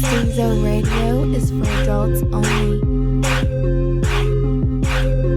Stezo Radio is for adults only.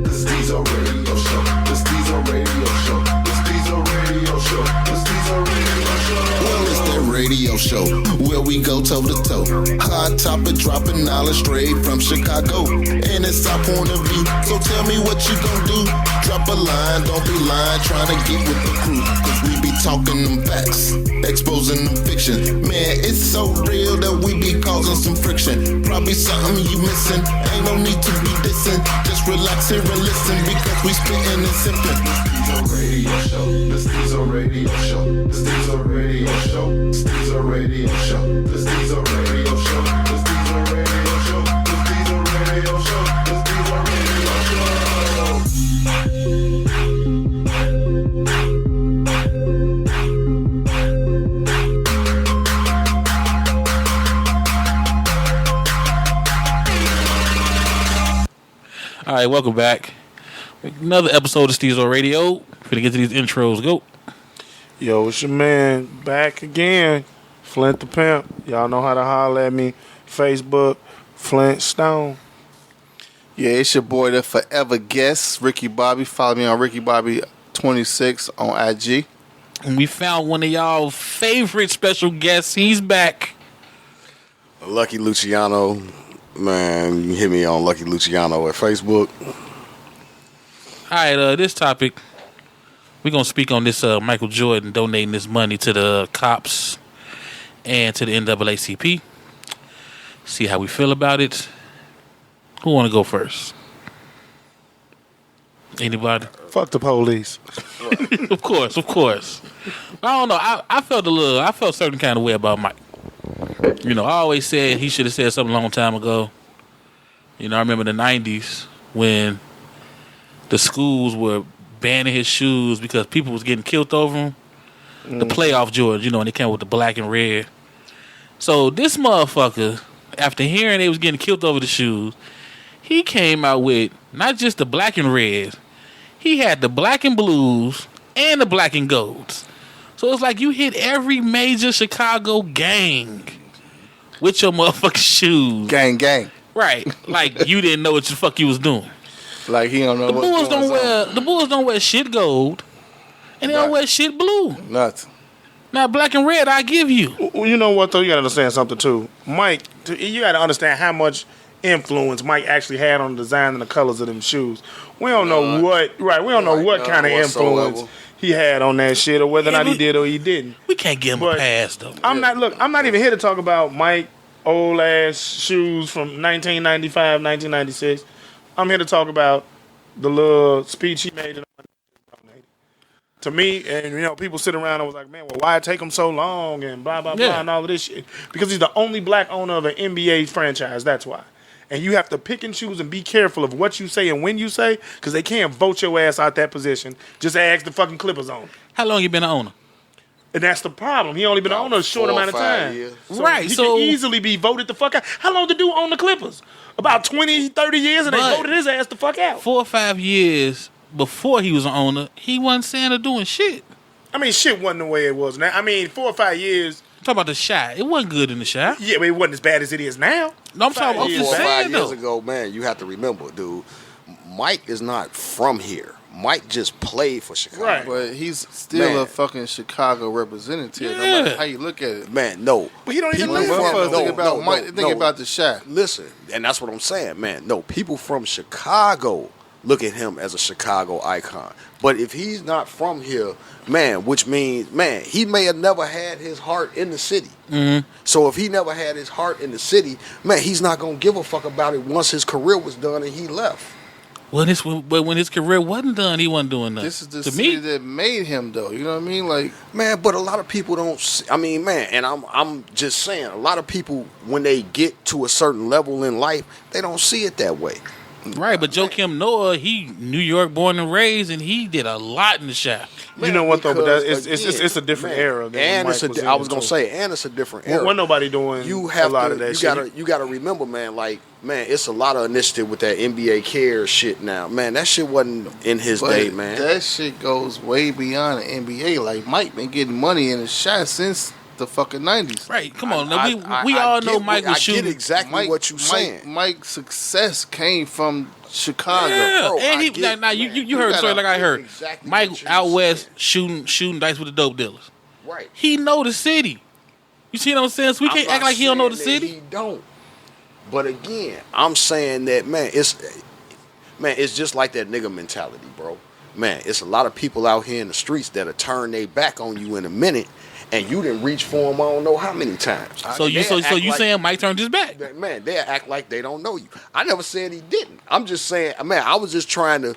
The Stezo Radio Show. The Stezo Radio Show. The Stezo Radio Show. The Stezo Radio Show. Well, it's that radio show where we go toe to toe. Hot topic, dropping knowledge straight from Chicago, and it's our point of view. So tell me what you gon' do. Drop a line, don't be lying, trying to get with the crew. Cause we be talking them facts, exposing them fiction. Man, it's so real that we be causing some friction. Probably something you missing. Ain't no need to be dissing. Just relax here and listen because we spitting and sipping. The Radio Show. The Stezo Radio Show. The Stezo Radio Show. The Stezo Radio Show. The Stezo Radio Show. The Stezo Radio Show. The Stezo Radio Show. The Stezo Radio Show. All right, welcome back. Another episode of Stezo Radio. Finna get to these intros. Go. Yo, it's your man back again, Flint the Pimp. Y'all know how to holler at me. Facebook, Flint Stone. Yeah, it's your boy, the forever guest, Rickey Bobby. Follow me on Rickey Bobby 26 on IG. And we found one of y'all favorite special guests. He's back. Lucky Luchiano. Man, you can hit me on Lucky Luchiano at Facebook. All right, this topic, we're going to speak on this Michael Jordan donating this money to the cops and to the NAACP. See how we feel about it. Who want to go first? Anybody? Fuck the police. Of course. I don't know. I felt a certain kind of way about Mike. You know, I always said he should have said something a long time ago. You know, I remember the 90s when the schools were banning his shoes because people was getting killed over him. The playoff Jordan, you know, and they came with the black and red. So this motherfucker, after hearing they was getting killed over the shoes, he came out with not just the black and red, he had the black and blues and the black and golds. So it's like you hit every major Chicago gang with your motherfucking shoes. Gang. Right. Like you didn't know what the fuck you was doing. Like he don't know The Bulls don't wear shit gold, and they don't wear shit blue. Nothing. Now black and red, I give you. Well, you know what though? You gotta understand something too, Mike. You gotta understand how much influence Mike actually had on the design and the colors of them shoes. We don't know what. Right. We don't know what kind of influence he had on that shit, or whether or not he did or he didn't. We can't give him a pass though. I'm not even here to talk about Mike old ass shoes from 1995, 1996. I'm here to talk about the little speech he made. To me, and you know, people sit around and was like, man, well, why it take him so long and blah, blah, blah, and all of this shit. Because he's the only black owner of an NBA franchise, that's why. And you have to pick and choose and be careful of what you say and when you say, because they can't vote your ass out that position. Just ask the fucking Clippers owner. How long you been an owner? And that's the problem. He only been an owner a short amount of time. Years. So he can easily be voted the fuck out. How long did dude own the Clippers? About 20, 30 years, and they voted his ass the fuck out. 4 or 5 years before he was an owner, he wasn't saying or doing shit. I mean, shit wasn't the way it was now. I mean, 4 or 5 years. Talk about the shot. It wasn't good in the shot. Yeah, but it wasn't as bad as it is now. No, I'm talking about 4 or 5 saying, years though. ago, man, you have to remember, dude, Mike is not from here. Mike just played for Chicago. Right. But he's still a fucking Chicago representative. No matter how you look at it. Man, no. But he don't even People live from there. think about Mike. Think about the shot. Listen, and that's what I'm saying, man. No, people from Chicago look at him as a Chicago icon. But if he's not from here, man, which means, man, he may have never had his heart in the city. Mm-hmm. So if he never had his heart in the city, man, he's not going to give a fuck about it once his career was done and he left. But when his career wasn't done, he wasn't doing nothing. This is the to city me, that made him, though. You know what I mean? Like, man, but a lot of people don't see, I mean, man, and I'm just saying, a lot of people, when they get to a certain level in life, they don't see it that way. right? But Joakim Noah, he New York born and raised, and he did a lot in the shot. You know what though? But Because, it's a different man, era. Than And Mike it's a, was in I was gonna too. say, and it's a different era. Wasn't nobody doing You have a lot to, of that you shit. you gotta remember, man. Like, man, it's a lot of initiative with that NBA cares shit now. Man, that shit wasn't in his day, man. that shit goes way beyond the NBA. Like, Mike been getting money in the shot since the fucking 90s. Right, come on. We all know Mike was shooting. I get exactly what you're saying. Mike's success came from Chicago. Yeah, Bro, and you heard the story like I heard. Exactly Mike what you're out west saying. shooting dice with the dope dealers. Right. He know the city. You see what I'm saying? So we can't act like he don't know the city. He don't. But again, I'm saying that it's just like that nigga mentality, bro. Man, it's a lot of people out here in the streets that'll turn their back on you in a minute, and you didn't reach for them I don't know how many times. So you saying Mike turned his back? Man, they'll act like they don't know you. I never said he didn't. I'm just saying, man, I was just trying to,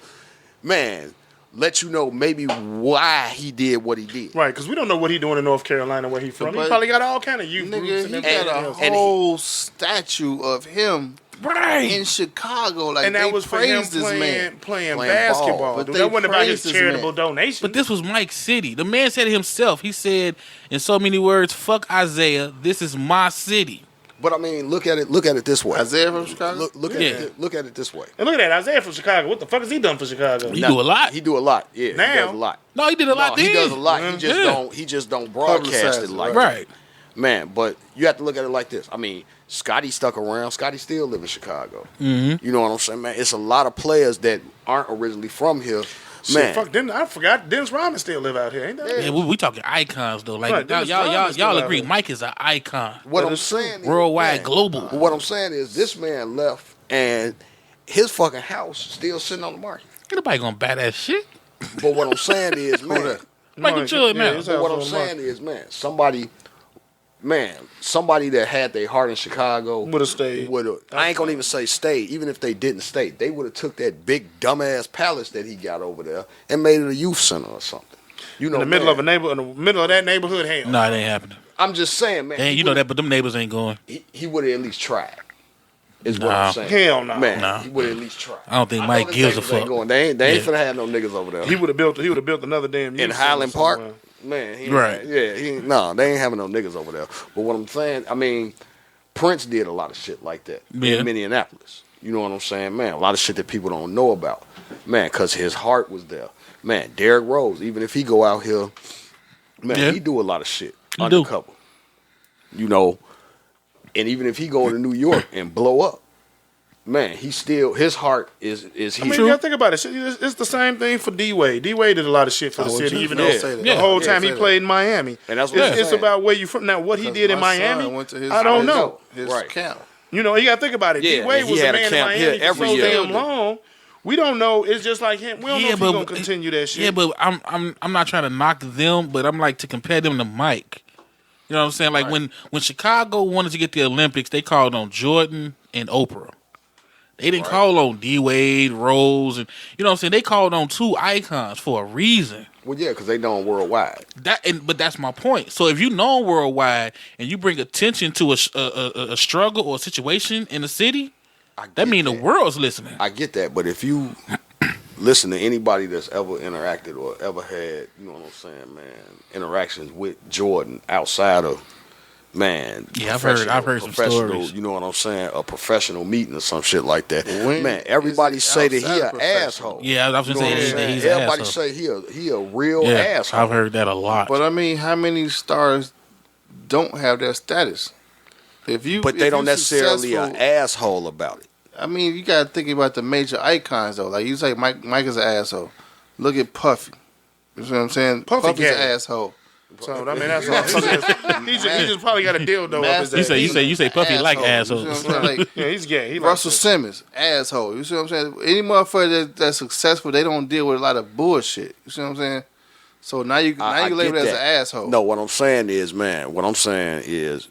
let you know maybe why he did what he did. Right, because we don't know what he doing in North Carolina, where he from. He probably got all kind of youth groups Nigga, and he everything got a else. whole statue of him in Chicago. Like, And that they was for him praised this man. playing Playing basketball. ball. But Dude. they That wasn't about his praised this charitable man. donation. But this was Mike's city. The man said it himself. He said in so many words, "Fuck Isaiah. This is my city." But I mean, look at it this way. Isaiah from Chicago? Look at it this way. And look at that, Isaiah from Chicago. What the fuck has he done for Chicago? He do a lot. He do a lot. Yeah, Now? he does a lot. No, he did a lot. He then. does a lot. Mm-hmm. He just don't broadcast Publicize it it, like right. that. Man, but you have to look at it like this. I mean, Scotty stuck around. Scotty still live in Chicago. Mm-hmm. You know what I'm saying, man? It's a lot of players that aren't originally from here. Shit, fuck, I forgot Dennis Rodman still live out here, ain't that? Yeah, we talking icons though. Like Right, Dennis Rodman y'all still out agree, here. Mike is an icon. What I'm saying is, Worldwide, man, global. What I'm saying is this man left and his fucking house still sitting on the market. Ain't nobody gonna buy that shit. But what I'm saying is, man, Michael Jordan now. his but house what on I'm the saying market. is, somebody that had their heart in Chicago Would've stayed. I ain't gonna even say stayed. Even if they didn't stay, they would have took that big dumbass palace that he got over there and made it a youth center or something. You know, in the middle of a neighborhood, in the middle of that neighborhood, hell. No, it ain't happening. I'm just saying, man. And you know that, but them neighbors ain't going. He would have at least tried. Is what Nah. I'm saying. Hell no. Man, Nah. he would have at least tried. I don't think know Mike them gives a niggas ain't fuck. going. They ain't finna Yeah. have no niggas over there. He would have built another damn in youth Highland center Park, somewhere. man. He Right. they ain't having no niggas over there. But what I'm saying, I mean, Prince did a lot of shit like that Yeah. in Minneapolis. You know what I'm saying, man? A lot of shit that people don't know about, man, because his heart was there. Man, Derrick Rose, even if he go out here, man, Yeah. he do a lot of shit He do. undercover. You know, and even if he go to New York and blow up, man, his heart is I mean, here. you gotta think about it. Shit, it's the same thing for D-Wade. D-Wade did a lot of shit for the city, even though the whole time he played in Miami. And that's what I'm it's saying. about where you from. Now, what he did in Miami, went to his I don't know. His Right. camp. You know, you gotta think about it. Yeah, D-Wade he was a had a man in camp Miami here for every so year. damn long. We don't know. It's just like him. We don't know if he's gonna continue that shit. Yeah, but I'm not trying to knock them, but I'm like to compare them to Mike. You know what I'm saying? Like when Chicago wanted to get the Olympics, they called on Jordan and Oprah. They didn't call on D-Wade, Rose, and you know what I'm saying? They called on two icons for a reason. Well, yeah, because they known worldwide. But that's my point. So if you know worldwide and you bring attention to a struggle or a situation in the city, that means the world's listening. I get that, but if you listen to anybody that's ever interacted or ever had, you know what I'm saying, man, interactions with Jordan outside of, man, Yeah, I've heard some professional, stories. you know what I'm saying, a professional meeting or some shit like that. When Man, everybody is it say that he outside an professional? asshole. Yeah, I was You gonna know what I'm say saying? he's an Everybody asshole. say he a real Yeah, asshole. I've heard that a lot. But I mean, how many stars don't have that status? But they don't necessarily an successful- asshole about it. I mean, you got to think about the major icons though. Like you say, Mike is an asshole. Look at Puffy. You see what I'm saying? Puffy Puffy's an cat. asshole. So I mean, that's all. He just probably got a dildo up his ass. You say Puffy like assholes. You see what I'm saying? Like, Yeah, he's gay. He Russell likes Simmons, asshole. You see what I'm saying? Any motherfucker that's successful, they don't deal with a lot of bullshit. You see what I'm saying? So now you I label get it as an that. asshole. No, what I'm saying is,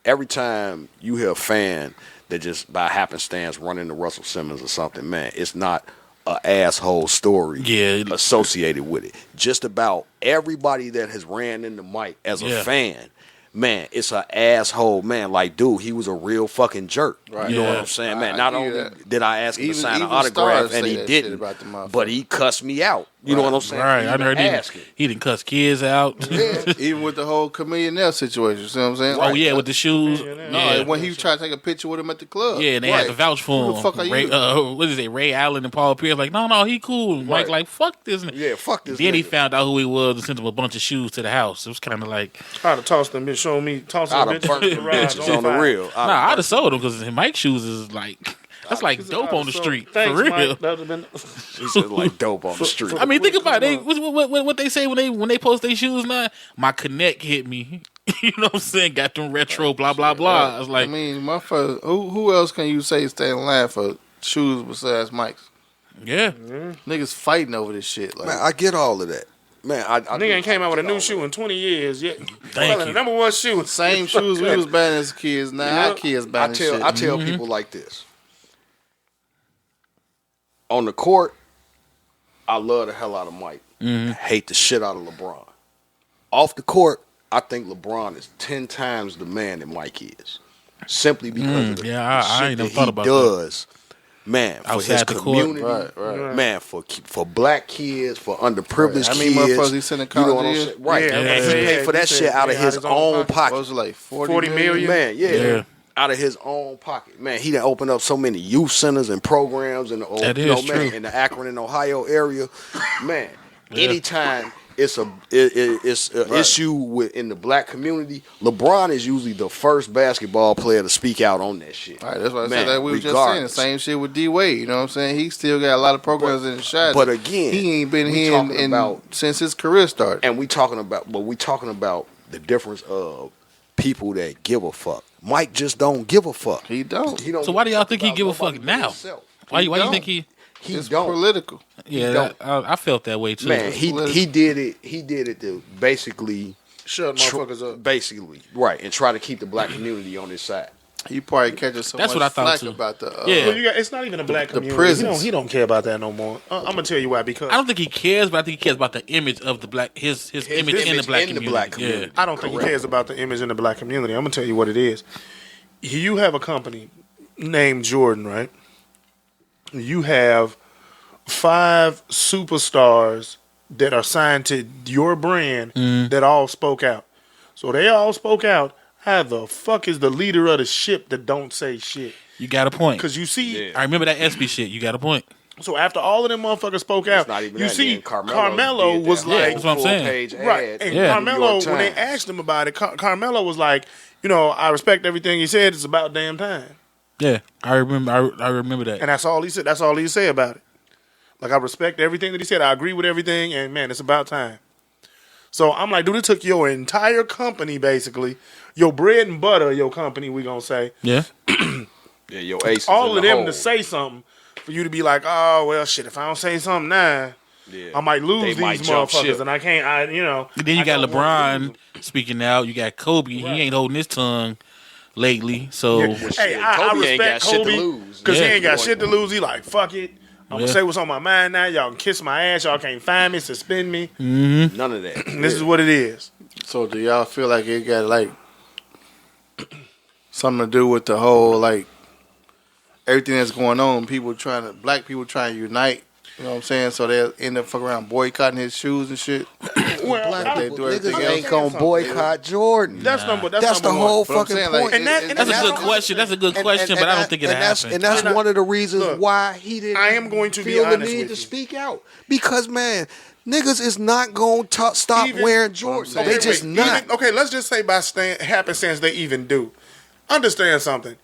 every time you hear a fan that just by happenstance run into Russell Simmons or something, man, it's not an asshole story associated with it. Just about everybody that has ran into Mike as a fan, man, it's an asshole, man. Like, dude, he was a real fucking jerk. Right. You know Yeah. what I'm saying, man? I Not give you only that. did I ask him to sign an even autograph stars and say he that shit didn't, about the motherfucker. but he cussed me out You know what I'm saying? Right, I Even heard asking. he didn't cuss kids out. Yeah. Even with the whole Chameleon Nail situation, you see what I'm saying? Oh yeah, with the shoes. No, Yeah, when he tried to take a picture with him at the club. yeah, and they had to vouch for him. Who the fuck are Ray, you? what is it? Ray Allen and Paul Pierce like, no, he cool. Mike Right. like, fuck this. Yeah, fuck this. Then he nigga. found out who he was and sent him a bunch of shoes to the house. It was kind of like, I'd have tossed them, show me, tossed I'd them have bitches burnt in the the garage bitches on the fire. real. I'd have sold him because Mike's shoes is like, that's like dope on the So, street thanks, for real. Mike. That would've been. He said like dope on the street. I mean, think about it. What they say when they post their shoes now. My Connect hit me. You know what I'm saying? Got them retro, blah blah blah. I was like, I mean, motherfucker, who else can you say stay in line for shoes besides Mike's? yeah. Niggas fighting over this shit. Like, Man, I get all of that. Man, I Nigga ain't came out with a new shoe in 20 years yet. Thank The you. number one shoe. same shoes we was buying as kids. Now our kids buying this shit. I tell people like this. On the court, I love the hell out of Mike. Hate the shit out of LeBron. Off the court, I think LeBron is 10 times the man that Mike is. Simply because of the, yeah, the I shit ain't never that thought he about does. Man, for his Outside the court. community, Right. man, for black kids, for underprivileged How many kids. motherfuckers he sent to You know what college I'm a year? saying? Right. Yeah, And he paid for that shit out of his own pocket. What was it like 40 million? Man, Yeah. out of his own pocket. Man, he done opened up so many youth centers and programs in the That you know, is man, true. in the Akron and Ohio area. Man, Yeah. anytime it's an issue in the black community, LeBron is usually the first basketball player to speak out on that shit. All right, that's what I Man, said. That we were just saying regardless. the same shit with D Wade. You know what I'm saying? He still got a lot of programs in the shot. But again, he ain't been we here talking in about- since his career started. And we talking about the difference of people that give a fuck. Mike just don't give a fuck. He don't. He don't So why do y'all give think he about give a nobody fuck but now? himself. Why you don't. think he? He It's don't. political. Yeah, don't. I felt that way too. Man, he did it to basically Shut motherfuckers up. basically right and try to keep the black community on his side. He probably catches so That's much what I thought, flack too. about the Yeah. Well, it's not even a black the community. prisons. He don't care about that no more. I'm gonna tell you why. Because I don't think he cares, but I think he cares about the image of the black his image in the black community. Yeah. I don't think he cares about the image in the black community. I'm gonna tell you what it is. You have a company named Jordan, right? You have 5 superstars that are signed to your brand that all spoke out. So they all spoke out. How the fuck is the leader of the ship that don't say shit? You got a point. Because you see, I remember that SB shit. You got a point. so after all of them motherfuckers spoke out, not even you that, see then Carmelo did that was whole like, that's what I'm saying. full-page right, ad and in the New Carmelo, York when they Times. asked him about it, Carmelo was like, I respect everything he said. It's about damn time. Yeah, I remember. I remember that. And that's all he said. That's all he said about it. Like, I respect everything that he said. I agree with everything. And, man, it's about time. So I'm like, dude, it took your entire company, basically, your bread and butter, your company, we going to say, Yeah, Yeah, your aces all in of the them hole. to say something for you to be like, oh, well, shit, if I don't say something now, Yeah. I might lose They these might jump motherfuckers. ship. And I can't, and then you I got don't want to lose LeBron speaking out. You got Kobe. Right. He ain't holding his tongue lately. So them. Hey, I Kobe ain't respect got shit to Kobe lose. because he Yeah. ain't got shit to lose. He like, fuck it. I'm going Yeah. to say what's on my mind now. Y'all can kiss my ass. Y'all can't find me, suspend me. None of that. This is what it is. So do y'all feel like it got like something to do with the whole like everything that's going on? Black people trying to unite. You know what I'm saying? So they'll end up fucking around boycotting his shoes and shit. Well, Black I- they do everything Niggas else. ain't gonna boycott Jordan. That's That's number the one. whole But I'm fucking saying, point. like, And that- it- and that's a that's good not- question. That's a good question, but I don't think it happened. And that's one of the reasons Look, why he didn't I am going to be feel the honest need with to you. speak out. Because, man, niggas is not going to stop Even- wearing Jordans. Okay, They just not. Okay, let's just say by happenstance they even do. Understand something.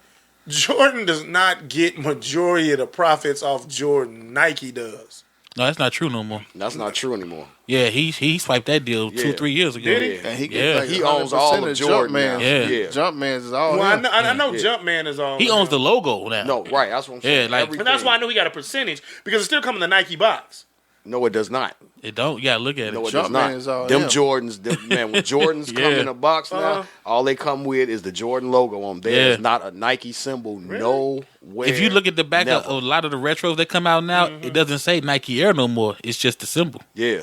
Jordan does not get majority of the profits off Jordan. Nike does. no, that's not true no more. That's not true anymore. Yeah, he swiped that deal Yeah. 2-3 years ago. Did he? And he, Yeah. gets like He owns all of Jordan now. Yeah. Yeah. Jumpman's is all Well, I him. know, I know Jumpman is all. He owns the logo now. No, right. That's what I'm saying. Yeah, like- Everything. And that's why I knew he got a percentage because it's still coming in the Nike box. No, it does not. It don't. You gotta look at it. No, it Jumpman does not. is all Them him. Jordans, man, when Jordans come Yeah. in a box now, all they come with is the Jordan logo on there. Yeah. It's not a Nike symbol nowhere. If you look at the back of Never. a lot of the retros that come out now, it doesn't say Nike Air no more. It's just the symbol. Yeah.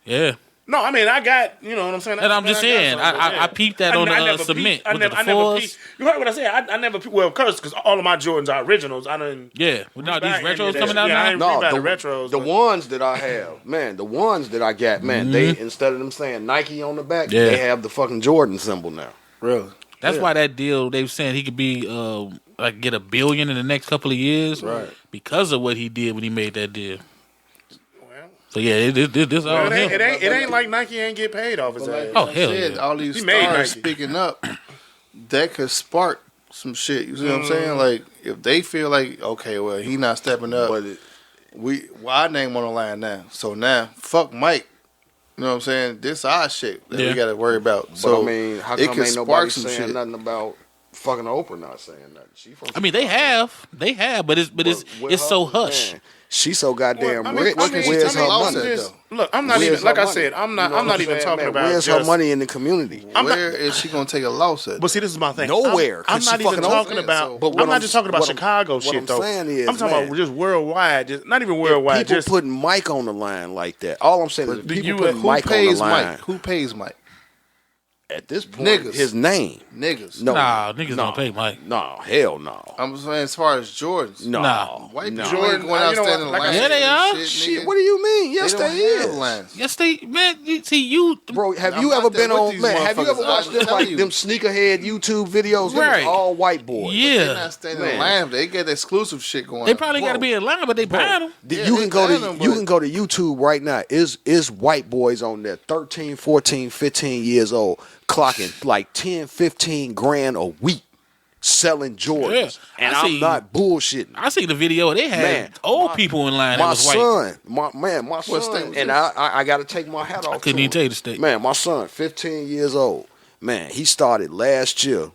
Yeah. No, I mean I got, you know what I'm saying. And I'm just saying, I peeped that on the cement. I never peeped. You heard what I said? I never peeped. Well, of course, because all of my Jordans are originals. I didn't. Yeah, well, no, these retros coming out I now. ain't No, read about the retros. The ones that I have, man, the ones that I got, man, they instead of them saying Nike on the back, they have the fucking Jordan symbol now. Really? That's why that deal they were saying he could be like get $1 billion in the next couple of years, Right? Because of what he did when he made that deal. So yeah, this all him. It ain't like Nike ain't get paid off his ass. Oh hell yeah. All these He made stars Nike. speaking up, that could spark some shit. You see what I'm saying? Like if they feel like, okay, well he not stepping up, But our name on the line now. So now, fuck Mike. You know what I'm saying? This our shit that we got to worry about. So So I mean, how it come could ain't spark nobody some saying shit. nothing about fucking Oprah not saying nothing? She from I mean, they have, but it's so hush. Man, she so goddamn I mean, rich. Where's her lost money? it, though? Look, I'm not Where's even like her I money? said. I'm You not. know I'm what not even saying, talking man? about. Where's just, her money in the community? Where is she gonna take a loss at? But see, this is my thing. Nowhere, 'cause I'm she not even fucking talking Oprah. about. But what I'm not I'm- just talking about what I'm- Chicago what shit I'm though. saying is, I'm talking man, about just worldwide. Just not even worldwide. People Just putting Mike on the line like that. All I'm saying is the people U.S. putting Who Mike on the pays line. Mike? Who pays Mike? At this point, Niggas. his name. Niggas. No, Nah, niggas don't pay Mike. No, hell no. I'm saying as far as Jordans. No. Nah. White No. people ain't going out You know what, standing in like I line. said- Yeah, they are. Shit, Shit, nigga. what do you mean? Yes, they don't they have is. lines. Yes, you. Bro, have I'm you not ever there been with on, these man, have you ever motherfuckers. watched I'm them telling like you. them sneakerhead YouTube videos? Them Right. was all white boys. Yeah. They're not standing in Man. line. They get exclusive shit going They on. probably got to be in line, but they buying them. Yeah, You they can go ban to them, you but- can go to YouTube right now. Is white boys on there 13, 14, 15 years old clocking like 10, 15 grand a week selling Jordans. Yeah. And I I'm see- not bullshitting. I see the video. They had Man, old people in line that My was white. son, my state son, was and this? I got to take my hat off. couldn't to even him. tell you the state. Man, my son, 15 years old. Man, he started last year,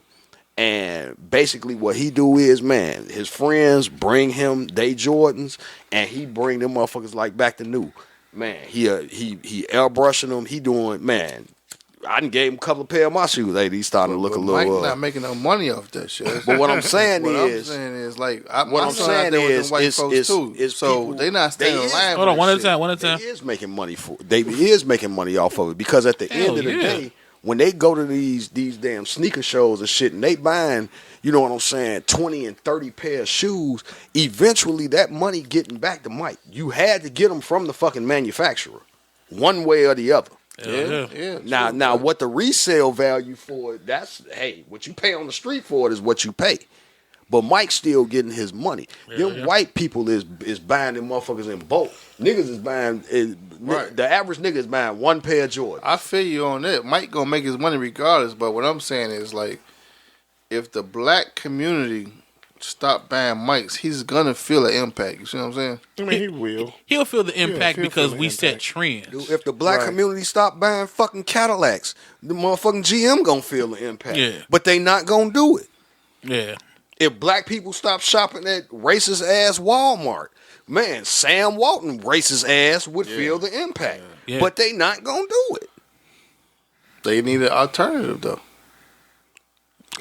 and basically what he do is, man, his friends bring him they Jordans, and he bring them motherfuckers like back to new. Man, he airbrushing them. He doing, man. I done gave him a couple of pair of my shoes. Hey, he's starting to look But a Mike little. not making no money off that shit. But what I'm saying what is, I'm saying is like what my I'm son out saying there with is, them white folks too. So people, they not standing in line. Hold for on, one that at a shit. time. One at a They time. is making money for. They is making money off of it because at the end of the yeah. day, when they go to these damn sneaker shows and shit, and they buying, you know what I'm saying, 20 and 30 pair of shoes, eventually that money getting back to Mike. You had to get them from the fucking manufacturer, one way or the other. Yeah. Now, what the resale value for it, that's, hey, what you pay on the street for it is what you pay. But Mike's still getting his money. Them white people is buying them motherfuckers in bulk. Niggas is buying, Right. the average nigga is buying one pair of Jordans. I feel you on that. Mike gonna make his money regardless. But what I'm saying is like, if the black community stop buying Mikes, he's gonna feel an impact. You see what I'm saying? I mean, he will. He'll feel the impact he'll because feel the we set impact. trends. If the black Right. community stop buying fucking Cadillacs, the motherfucking GM gonna feel the impact. Yeah. But they not gonna do it. Yeah. If black people stop shopping at racist ass Walmart, man, Sam Walton racist ass would feel the impact. Yeah. But they not gonna do it. They need an alternative though.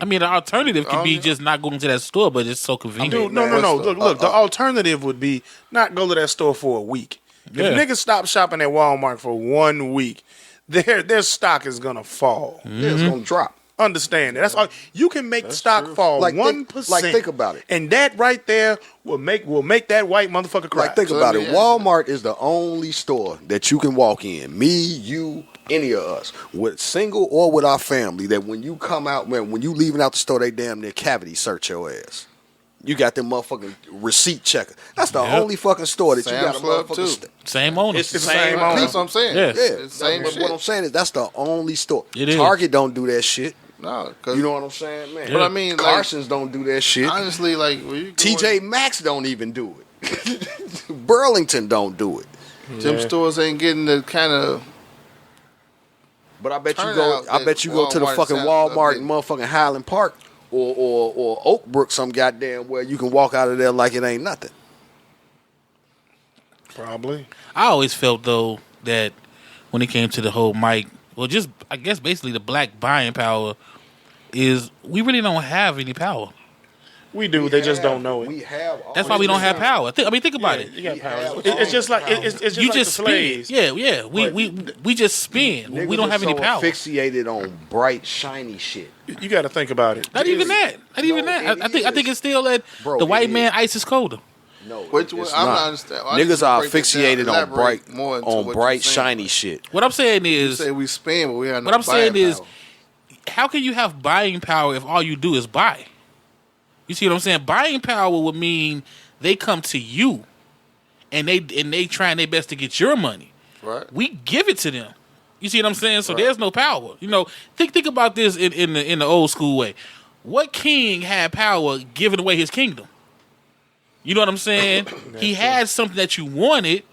I mean, the alternative could be just not going to that store, but it's so convenient. Dude, no. Look. The alternative would be not go to that store for a week. Yeah. If niggas stop shopping at Walmart for 1 week, their stock is gonna fall. Yeah, it's gonna drop. Understand that. That's all. You can make the stock fall Like, 1%. think about it. And that right there will make that white motherfucker cry. Like, think So about let it. me ask Walmart is the only store that you can walk in, me, you, any of us, with single or with our family, that when you come out, man, when you leaving out the store, they damn near cavity search your ass. You got them motherfucking receipt checker. That's the only fucking store that you got a Sam's Club, motherfucking. too. Same owner. It's the It's same the same owner. That's what I'm saying. Yeah. Yeah, It's the same but shit. what I'm saying is that's the only store. It is. Target don't do that shit. No, cause You know what I'm saying, man? But I mean, like, Carson's don't do that shit. honestly, like when you TJ Maxx don't even do it. Burlington don't do it. them stores ain't getting the kind of. But I bet you Turn go. out I that bet you go to the Walmart fucking sounds Walmart like in motherfucking Highland Park or Oakbrook, some goddamn where you can walk out of there like it ain't nothing. Probably. I always felt though that when it came to the whole Mike, well, just I guess basically the black buying power is we really don't have any power. We do. They just don't know it. We have. That's why we don't have power. Think about it. You got power. have It's just like power. it's just You like just the spin. slaves. Yeah. We just spin. We don't have any power. Fixated on bright, shiny shit. You got to think about it. Not even that. Not even No, that. I it think is. it's still that Bro, the white it man is. ice is colder. No, Which it's I'm not. not understanding. I need Niggas to are break this down, fixated on elaborate bright, more into what you're saying. shiny shit. What I'm saying You is, say we spin, but we have no what I'm saying buying is, power. how can you have buying power if all you do is buy? You see what I'm saying? Buying power would mean they come to you, and they trying their best to get your money. Right. We give it to them. You see what I'm saying? So there's no power. You know, think about this in the old school way. What king had power giving away his kingdom? You know what I'm saying? He had something that you wanted,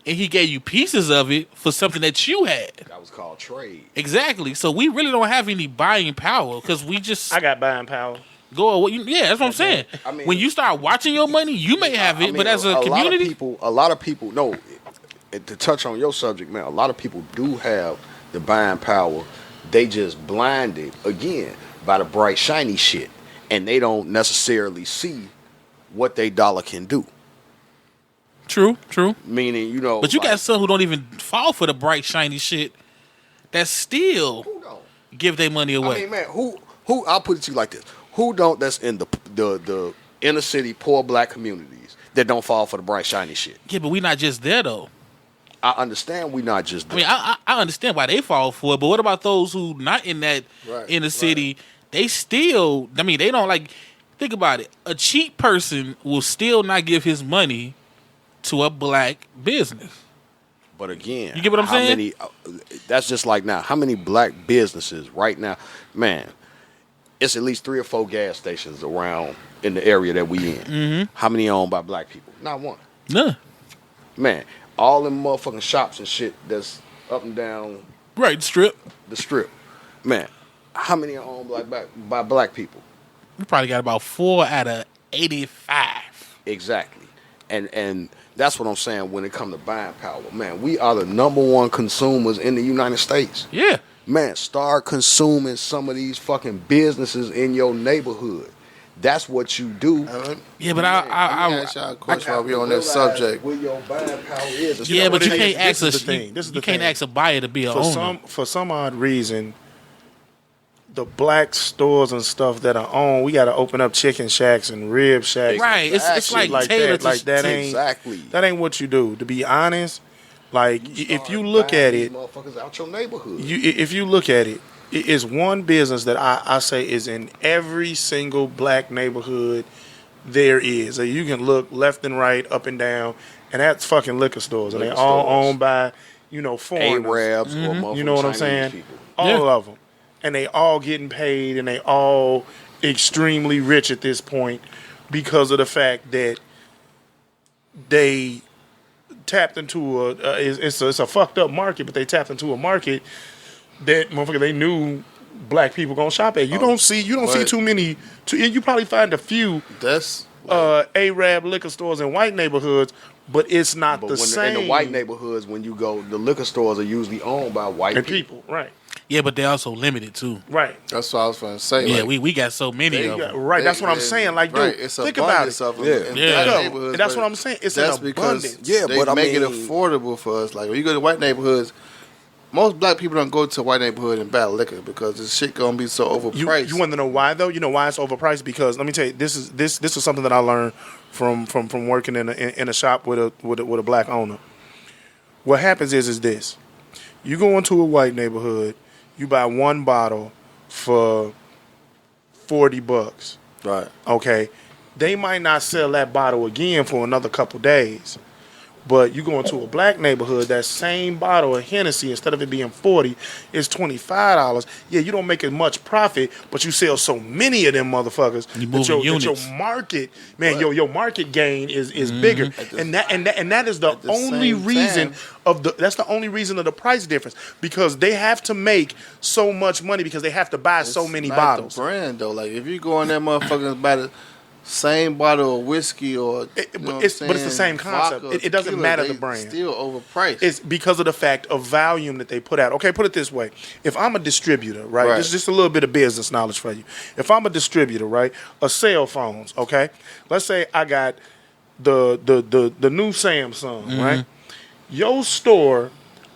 and he gave you pieces of it for something that you had. That was called trade. Exactly. So we really don't have any buying power because we just I got buying power. go away. Yeah, that's what I'm saying. I mean- when you start watching your money, you may have it, I mean, but as a community, a lot of people. No, to touch on your subject, man. A lot of people do have the buying power. They just blinded again by the bright, shiny shit, and they don't necessarily see what they dollar can do. true. Meaning, you know, But you like, got some who don't even fall for the bright, shiny shit that still who don't? give their money away. I mean, man, who? I'll put it to you like this: who don't? That's in the inner city poor black communities that don't fall for the bright, shiny shit. Yeah, but we not just there though. I understand we not just. I mean, I understand why they fall for it, but what about those who not in that Right, inner city? They still, I mean, they don't like. Think about it. A cheap person will still not give his money to a black business. But again, You get what I'm how saying? Many, that's just like now. How many black businesses right now, man? It's at least 3 or 4 gas stations around in the area that we in. Mm-hmm. How many owned by black people? Not one. None. Man, all them motherfucking shops and shit that's up and down Right, strip. the strip. Man, how many are owned by black people? We probably got about 4 out of 85. Exactly. And that's what I'm saying when it comes to buying power. Man, we are the #1 consumers in the United States. Yeah. Man, start consuming some of these fucking businesses in your neighborhood. That's what you do. Yeah, but Let me ask y'all a question while we on that subject. Where your buying power is. yeah, but you This can't ask is a the thing. This is you the can't thing. ask a buyer to be a owner. For some odd reason, the black stores and stuff that are owned, we got to open up chicken shacks and rib shacks. Right, it's like like tailored that. Like that ain't Exactly. that ain't what you do. To be honest, like if you look at it, motherfuckers out your neighborhood. if you look at it, it is one business that I say is in every single black neighborhood there is. So you can look left and right, up and down, and that's fucking liquor stores, and they Liquor all stores. owned by foreigners. Arabs or Mm-hmm. You know what I'm motherfucking saying? Chinese people. All of them, and they all getting paid, and they all extremely rich at this point because of the fact that they tapped into it's a fucked up market, but they tapped into a market that motherfucker they knew black people gonna shop at. You don't see but- too many. You probably find a few That's Arab liquor stores in white neighborhoods, but it's not But the when same. in the white neighborhoods, when you go, the liquor stores are usually owned by white and people. people, right, Yeah, but they're also limited too. right. that's what I was going to say. Yeah, like, we got so many they of got- them. Right, that's what I'm saying. Like, dude, right, it's think about it. abundance of them Yeah. in Yeah. black Yo, neighborhoods, and that's but what I'm saying. It's that's an because abundance. Yeah, they but I make it mean- affordable for us. Like when you go to white neighborhoods, most black people don't go to a white neighborhood and buy liquor because this shit gonna be so overpriced. You want to know why though? You know why it's overpriced? Because let me tell you, this is something that I learned from working in a shop with a black owner. What happens is this: you go into a white neighborhood, you buy one bottle for $40. Right. Okay, they might not sell that bottle again for another couple days. But you go into a black neighborhood, that same bottle of Hennessy, instead of it being $40, is $25. Yeah, you don't make as much profit, but you sell so many of them motherfuckers You that moving your units. market, man, your market gain is bigger, and that is the the only same reason time- that's the only reason of the price difference, because they have to make so much money because they have to buy so It's many not bottles. The brand though, like if you go in there, motherfuckers buy same bottle of whiskey or but it's the same concept. Vodka, It doesn't tequila, matter they the brand. Still overpriced. It's because of the fact of volume that they put out. Okay, put it this way: if I'm a distributor, right? This is just a little bit of business knowledge for you. If I'm a distributor, right, of cell phones, okay, let's say I got the new Samsung, right? Your store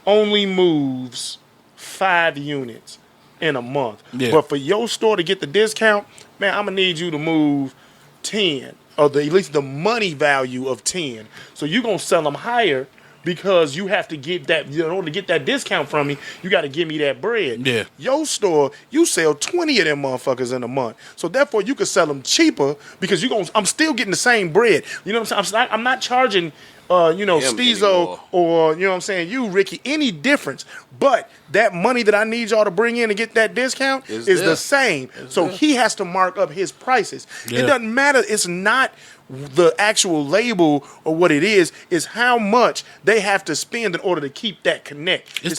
only moves 5 units in a month, but for your store to get the discount, man, I'm gonna need you to move 10, or at least the money value of 10. So you're going to sell them higher because you have to get that, in order to get that discount from me, you got to give me that bread. Yeah. Your store, you sell 20 of them motherfuckers in a month. So therefore you can sell them cheaper because I'm still getting the same bread. You know what I'm saying? I'm not charging Stezo or, you know what I'm saying, you, Rickey, any difference. But that money that I need y'all to bring in to get that discount is the same. So he has to mark up his prices. Yeah. It doesn't matter. It's not the actual label or what it is how much they have to spend in order to keep that connect. It's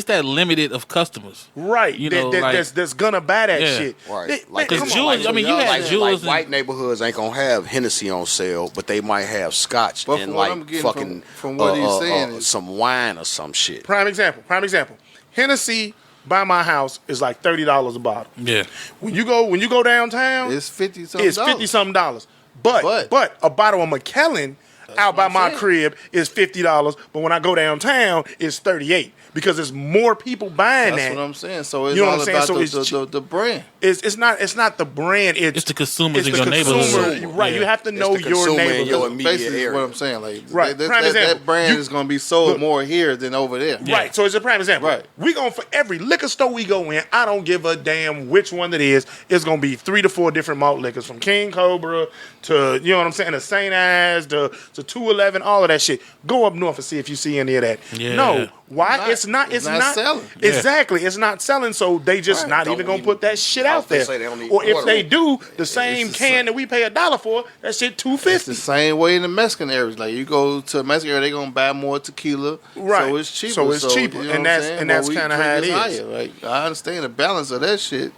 that limited of customers. Right. You know, that's gonna buy that shit. Right. Because jewelers, I mean, you had jewelers. White neighborhoods ain't gonna have Hennessy on sale, but they might have Scotch But and from what like I'm getting fucking from what he's saying is some wine or some shit. Prime example. Hennessy by my house is like $30 a bottle. Yeah. When you go downtown, it's $50-something. It's $50-something. But a bottle of McKellen out by my crib is $50. But when I go downtown, it's $38 because there's more people buying that. That's what I'm saying. So it's You know all what I'm about saying? So the brand. It's not the brand. It's the consumers in the your consumer, neighborhood. Right. Yeah. You have to know the your consumer in neighborhood. your immediate Basically, area. what I'm saying. Like, Right. Prime example. that brand is going to be sold more here than over there. Yeah. Right, so it's a prime example. Right. We going for every liquor store we go in, I don't give a damn which one it is. It's gonna be 3 to 4 different malt liquors, from King Cobra to, you know what I'm saying, to St. Ives to 211, all of that shit. Go up north and see if you see any of that. Yeah. No. Why? It's not selling. Exactly. It's not selling, so they just not Don't even gonna even- put that shit I was out gonna there. say they don't even Or if order they it. do, the same the can that we pay $1 for, that shit It's the $2.50. same way in the Mexican areas. Like, you go to a Mexican area, they're going to buy more tequila. Right. So it's cheaper. So it's cheaper. you know And what I'm that's- saying? and that's What we kinda drink how it is. higher. Like, I understand the balance of that shit.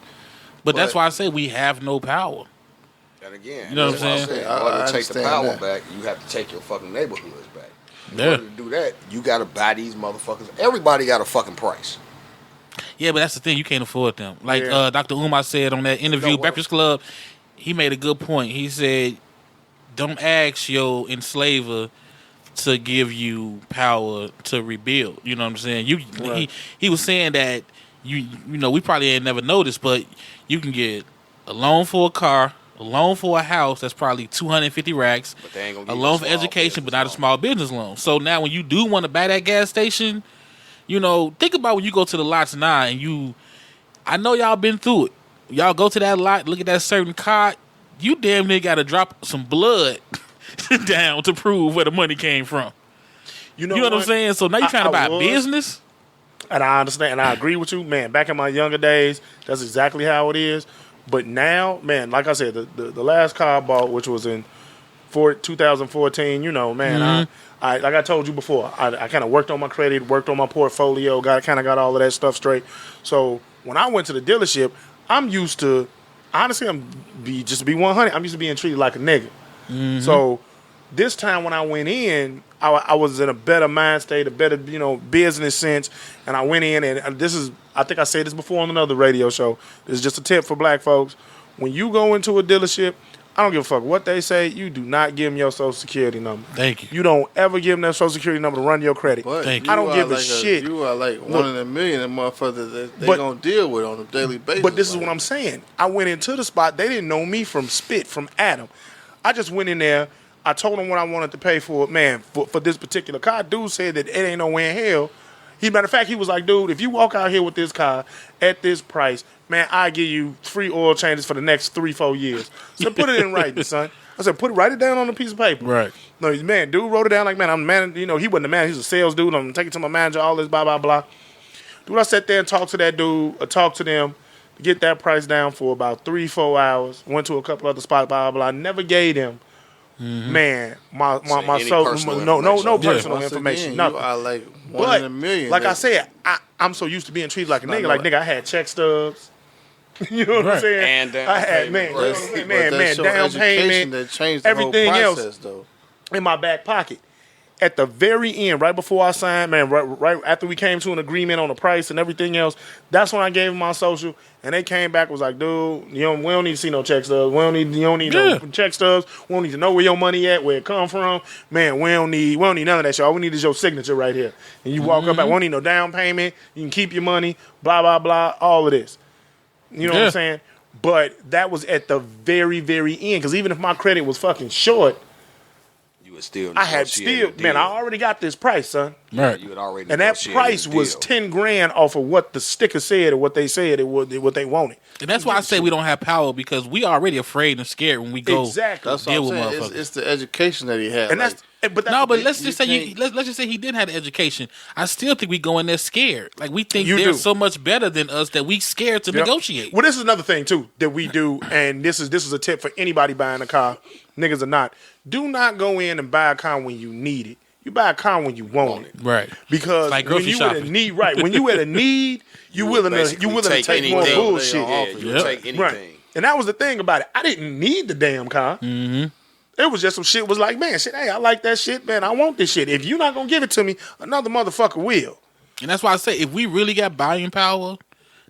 But that's why I say we have no power. And again, You know what I'm that's saying? In order I to take the understand power that. back, you have to take your fucking neighborhoods back. In Yeah. order to do that, you got to buy these motherfuckers. Everybody got a fucking price. Yeah, but that's the thing. You can't afford them. Like Yeah. Dr. Umar said on that interview, Breakfast Club, he made a good point. He said, don't ask your enslaver to give you power to rebuild. You know what I'm saying? He was saying that, you know, we probably ain't never noticed, but you can get a loan for a car, a loan for a house that's probably 250 racks, But they ain't gonna a give you loan a for small education, but business not a loan. small business loan. So now when you do want to buy that gas station, you know, think about when you go to the lots now and I know y'all been through it. Y'all go to that lot, look at that certain car, you damn near got to drop some blood down to prove where the money came from. You know what I'm saying? So now you're trying to buy a business? And I understand, and I agree with you, man. Back in my younger days, that's exactly how it is. But now, man, like I said, the last car I bought, which was in 2014, you know, man, I like I told you before, I kind of worked on my credit, worked on my portfolio, got all of that stuff straight. So when I went to the dealership, I'm used to, honestly, just to be 100, I'm used to being treated like a nigga. So this time when I went in, I was in a better mind state, a better, you know, business sense, and I went in, and this is, I think I said this before on another radio show, this is just a tip for black folks. When you go into a dealership, I don't give a fuck what they say, you do not give them your social security number. Thank you. You don't ever give them that social security number to run your credit. But Thank I don't you give are a shit. You are like one in a million of motherfuckers that they But- going to deal with on a daily basis. But this is what I'm saying. I went into the spot. They didn't know me from spit, from Adam. I just went in there. I told them what I wanted to pay for it. Man, for this particular car, dude said that it ain't nowhere in hell. Matter of fact, he was like, dude, if you walk out here with this car at this price, man, I give you free oil changes for the next 3-4 years. So put it in writing, son. I said, write it down on a piece of paper. Right. No, man, dude wrote it down like, man, I'm the man. You know, he wasn't the man. He was a sales dude. I'm taking to my manager, all this, blah, blah, blah. Dude, I sat there and talked to that dude, talked to them, to get that price down for about 3-4 hours. Went to a couple other spots, blah, blah, blah. Never gave them, man, my any soul, personal no information. personal Once information, again, nothing. you are like one But in a million. like I that- said, I'm so used to being treated like a nigga. no, Like, nigga, I had check stubs. You know what I'm saying? And down I had payment. man, you know what I'm saying? man, that's your down education payment, that changed the everything whole else process, though. in my back pocket. At the very end, right before I signed, man, right after we came to an agreement on the price and everything else, that's when I gave them my social, and they came back and was like, dude, we don't need to see no check stubs. You don't need no check stubs. We don't need to know where your money at, where it come from. Man, we don't need none of that shit. All we need is your signature right here. And you walk up, we don't need no down payment. You can keep your money, blah, blah, blah, all of this. You know what I'm saying? But that was at the very, very end, because even if my credit was fucking short, I had still, man, I already got this price, son. Right. You had already And that price was 10 grand off of what the sticker said or what they said what they wanted. And that's why I say we don't have power, because we already afraid and scared when we go Exactly. That's what deal I'm with saying. motherfuckers. It's the education that he had. And like, But let's you just say can't- let's just say he didn't have the education. I still think we go in there scared. Like we think You they're do. so much better than us that we scared to Yep. negotiate. Well, this is another thing too that we do, and this is a tip for anybody buying a car, niggas or not. Do not go in and buy a car when you need it. You buy a car when you want it. Right. Because Like when grocery you at a shopping. need, right? When you at a need, you willing to take more anything bullshit. they offer. You Yeah. take anything. Right. And that was the thing about it. I didn't need the damn car. Mm-hmm. It was just some shit was like, man, shit, hey, I like that shit, man. I want this shit. If you're not going to give it to me, another motherfucker will. And that's why I say if we really got buying power,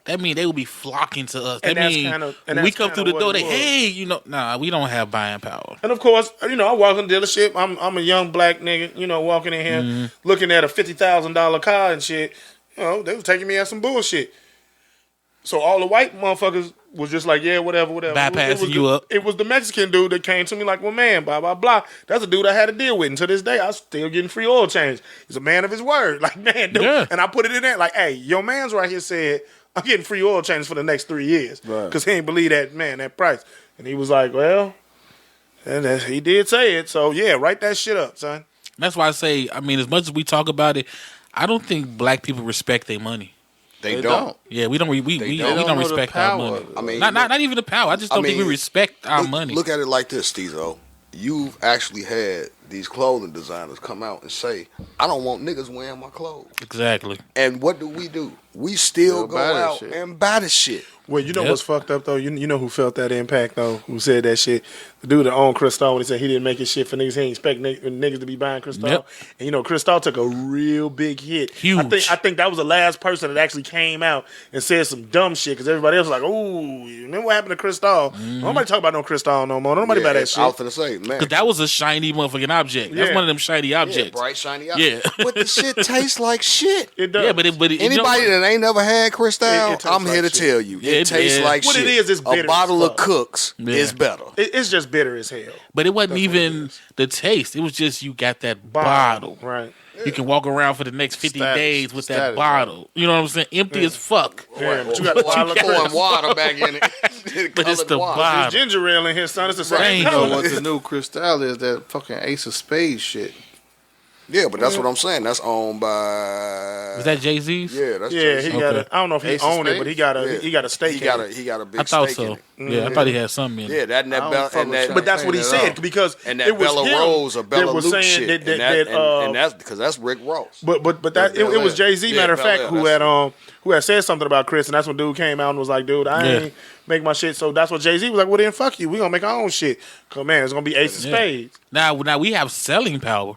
that means they will be flocking to us. And That that's means kinda- and when we that's come through the kinda door, what they, it was. nah, we don't have buying power. And of course, I walk in the dealership. I'm a young black nigga, walking in here, looking at a $50,000 car and shit. They was taking me at some bullshit. So all the white motherfuckers was just like, yeah, whatever. Bypassing you up. It was the Mexican dude that came to me like, well, man, blah, blah, blah. That's a dude I had to deal with. And to this day, I'm still getting free oil change. He's a man of his word. Like, man, dude. Yeah. And I put it in there like, hey, your man's right here said, I'm getting free oil change for the next 3 years. Right. Because he ain't believe that price. And he was like, well, and he did say it. So, yeah, write that shit up, son. That's why I say, I mean, as much as we talk about it, I don't think black people respect their money. They They don't. don't. Yeah, we don't don't know respect the our power money. of it. I mean, not even the power. I just don't think we respect our look, money. Look at it like this, Stezo. You've actually had these clothing designers come out and say, I don't want niggas wearing my clothes. Exactly. And what do? We still go buy that out shit. and buy the shit. Well, you know Yep. what's fucked up, though? You know who felt that impact, though? Who said that shit? The dude that owned Cristal, when he said he didn't make his shit for niggas. He didn't expect niggas to be buying Cristal. Yep. And, Cristal took a real big hit. Huge. I think that was the last person that actually came out and said some dumb shit, because everybody else was like, ooh, remember what happened to Cristal? Nobody talk about no Cristal no more. Nobody buy that shit. I was finna say, man. Because that was a shiny motherfucking object. That's Yeah. one of them shiny objects. bright, shiny out. Yeah. But the shit tastes like shit. It does. Yeah, but Anybody that ain't never had Cristal, It tastes I'm here like to shit. tell you. Yeah, It tastes yeah. like What shit. it is bitter a bottle as of fuck. Cooks Yeah. is better. It's just bitter as hell. But it wasn't That's what it even is. the taste. It was just you got that bottle. Right. You can walk around for the next 50 Status. days with that Status, bottle. You know what I'm saying? Empty as fuck. Yeah, but you got the bottle of pouring water back in it. But it's the Colored water. bottle. There's ginger ale in here, son. It's the same Right. You know color. what the new Cristal is? That fucking Ace of Spades shit. Yeah, but that's what I'm saying. That's owned by. Was that Jay-Z's? Yeah, that's Yeah, Jay-Z. he got Okay. I don't know if he Ace of owned it, but he got a Yeah. he got a stake. He in got it. a big I thought stake so. in it. Yeah, I thought he had something in it. Yeah, that and I that don't Bella, fuck and with that, Champagne But that's what he at said, all. because and that it was Bella him Rose or Bella that was Luke saying shit. that, and that's because that's Rick Ross. but that it was Jay Z, Yeah, matter of Bel fact, Air, who had said something about Chris, and that's when dude came out and was like, dude, I Yeah. ain't make my shit. So that's what Jay Z was like, well then fuck you, we gonna make our own shit. Cause man, it's gonna be Ace of Yeah. Spades. Now we have selling power.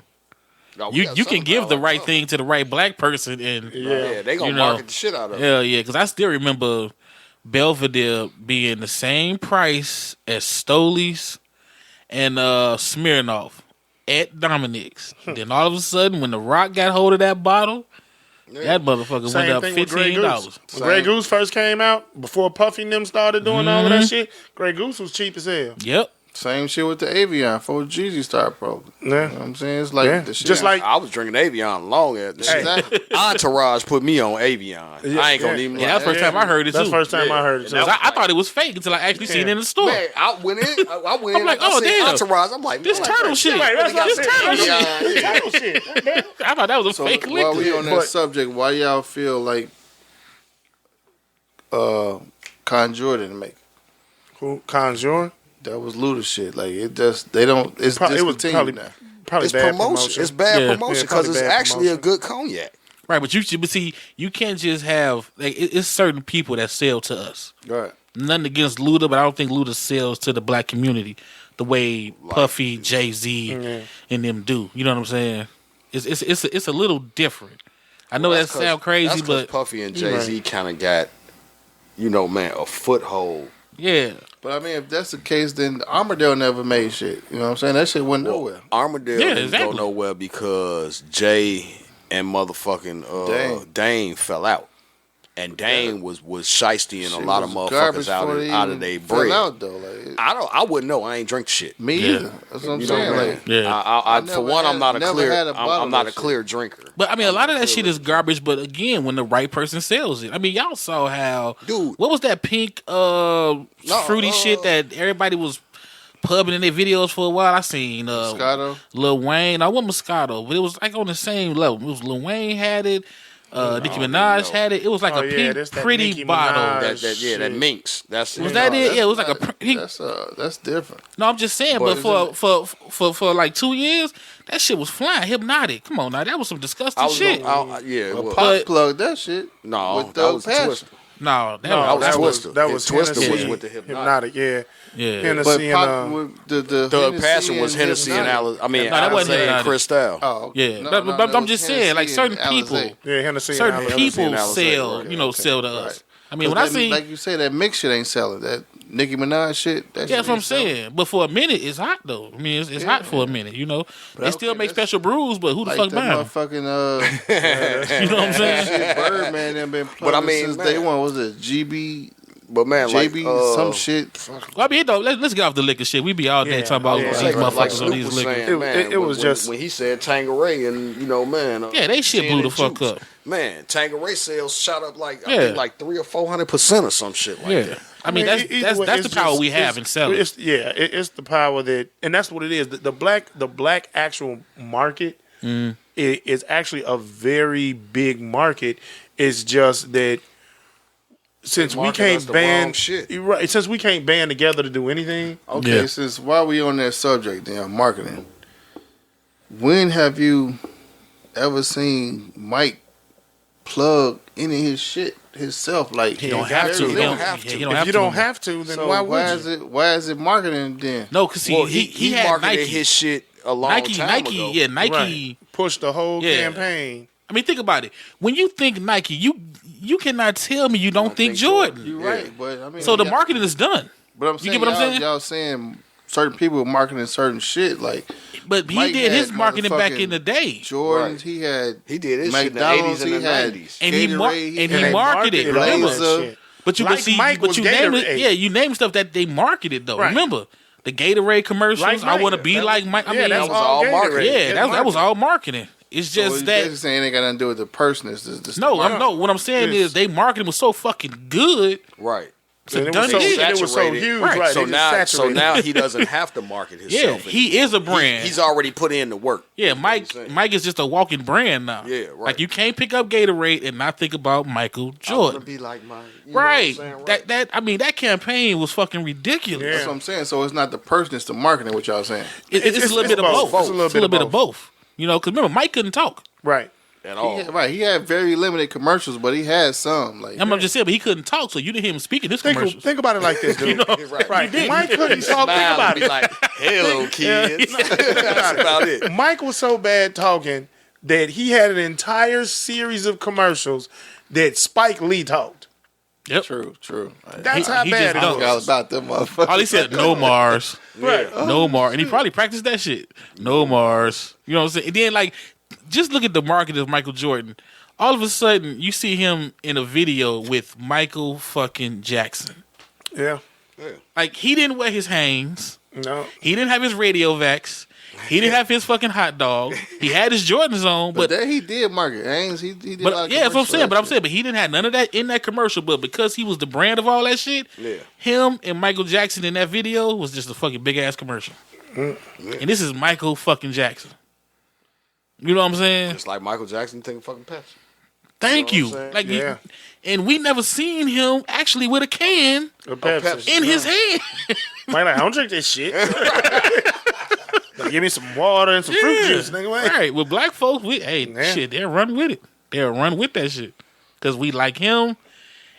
No, we You got you can something give the about right it. thing to the right black person, and Yeah, they gonna You know. market the shit out of it. hell yeah, because I still remember Belvedere being the same price as Stoley's and Smirnoff at Dominic's. Then all of a sudden, when The Rock got hold of that bottle, that motherfucker went Same up thing with Grey $15. Goose. When Grey Goose first came out, before Puffy and them started doing all of that shit, Grey Goose was cheap as hell. Yep. Same shit with the Avion. 4 Jeezy started probably. Yeah. You know what I'm saying? It's like Yeah. the shit. Just like I was drinking Avion long as Hey. Exactly. Entourage put me on Avion. I ain't gonna Yeah. even Yeah, that's the first time I heard it that's too. the first time I heard it. And too. that I thought it was fake until I actually seen it in the store. Man, I went in. I went I'm in. like, I oh, seen damn. Entourage. I'm like, This man, turtle like, shit. Right, that's what I This said. turtle shit. Yeah, yeah. Turtle shit. I thought that was a So fake while we liquor. on that But- subject, why y'all feel like Con Jordan make? Who? Conjure? That was Luda shit. Like it just they don't. It's It was discontinued probably now. probably It's bad promotion. It's bad Yeah. promotion Yeah, because probably it's bad actually a promotion. good cognac. Right, but see, you can't just have like it's certain people that sell to us. Right. nothing against Luda, but I don't think Luda sells to the black community the way Puffy, Jay-Z, and them do. You know what I'm saying? It's a little different. I know that sounds crazy, but Puffy and Jay-Z kind of got, a foothold. Yeah. But I mean, if that's the case, then Armadale never made shit. You know what I'm saying? That shit went nowhere. Armadale didn't go nowhere because Jay and motherfucking Dame fell out. And Dame was shiesty and a lot of motherfuckers out of their bread. Out, though. Like, I wouldn't know. I ain't drink shit. Me either. That's what I'm saying. Like, for one, I'm not a clear drinker. But I mean, a lot of that shit is garbage. But again, when the right person sells it, I mean, y'all saw how, dude. What was that pink fruity shit that everybody was pubbing in their videos for a while? I seen Moscato, Lil Wayne. I want Moscato, but it was like on the same level. It was Lil Wayne had it. Nicki Minaj had it. It was like a pink, pretty bottle. That Minx. Was that it? Yeah, it was like a pink. That's different. No, I'm just saying. But for like 2 years, that shit was flying. Hypnotic. Come on now, that was some disgusting shit. Pop plugged that shit. No, that was Twister. No, that was Twister. That was Twister Hennessy. was with the Hypnotic. Yeah. But Hennessy the Thug Passion was Hennessy and Alizé and Cristal. Oh, okay. Yeah. But I'm just saying, like certain people, certain people sell to us. I mean, when I see, like you say, that mix shit ain't selling. That Nicki Minaj shit. That's what I'm saying. But for a minute, it's hot though. I mean, it's hot for a minute. They still make special brews, but who the fuck buy them? Motherfucking, you know what I'm saying? Shit, Birdman them been playing since day one. Was it GB? But man, JB, some shit. Well, I mean, let's get off the liquor shit. We be all day talking about these motherfuckers on these liquor. It was just when he said Tanqueray and they shit blew the fuck up. Man, Tanqueray sales shot up like 300% or 400% or some shit like that. I mean, that's the power we have in selling. It's the power that, and that's what it is. The black actual market is actually a very big market. It's just that since we can't band since we can't band together to do anything. Okay, since while we on that subject, then marketing. When have you ever seen Mike plug any of his shit himself? Like he don't have to. If you don't have to, then why would you? Why is it marketing then? No, because he had marketed Nike. his shit a long time ago. Yeah, Nike pushed the whole campaign. I mean, think about it. When you think Nike, you cannot tell me you don't think Jordan. You're right, but I mean, so the marketing is done. But I'm saying, you get what I'm saying? Y'all saying certain people marketing certain shit like. But he did his marketing back in the day. Jordans, he did his McDonald's, shit in the 80s and the 90s, and he marketed. Remember, but you name it. Yeah, you name stuff that they marketed though. Right. Remember the Gatorade commercials. I want to be like Mike. I mean, that was all marketing. Yeah, that was all marketing. It's just so that saying it ain't got nothing to do with the person. It's just no. What I'm saying is they marketing was so fucking good. Right. So it was so huge, right? So now he doesn't have to market himself. Yeah, he is a brand. He's already put in the work. Yeah, Mike is just a walking brand now. Yeah, right. Like you can't pick up Gatorade and not think about Michael Jordan. I want to be like Mike. Right. That campaign was fucking ridiculous. Yeah. That's what I'm saying. So it's not the person, it's the marketing. What y'all saying? It's a little bit of both. It's a little bit of both. Because remember, Mike couldn't talk. Right. At all. He had very limited commercials, but he had some. Like I'm just saying, but he couldn't talk, so you didn't hear him speak in his commercials. Think about it like this, dude. Right. Mike couldn't talk. Think about it. Like, hello, kids. That's about it. Mike was so bad talking that he had an entire series of commercials that Spike Lee talked. Yep. True. That's how bad it was. All about them motherfuckers. All he said, no Mars. Right. No Mars. And he probably practiced that shit. No Mars. You know what I'm saying? And then, like, just look at the market of Michael Jordan. All of a sudden, you see him in a video with Michael fucking Jackson. Yeah. Like, he didn't wear his Hanes. No. He didn't have his Radio Vax. He didn't have his fucking hot dog. He had his Jordans on, but that he did market. Haynes, he did. But a lot of that's what I'm saying. commercials. But he didn't have none of that in that commercial. But because he was the brand of all that shit, him and Michael Jackson in that video was just a fucking big ass commercial. And this is Michael fucking Jackson. You know what I'm saying? Just like Michael Jackson taking fucking Pepsi. Thank you. Like, and we never seen him actually with a can of Pepsi in his hand. Mike, I don't drink this shit. Give me some water and some fruit juice, nigga. Right. With black folks, shit, they'll run with it. They'll run with that shit. Because we like him,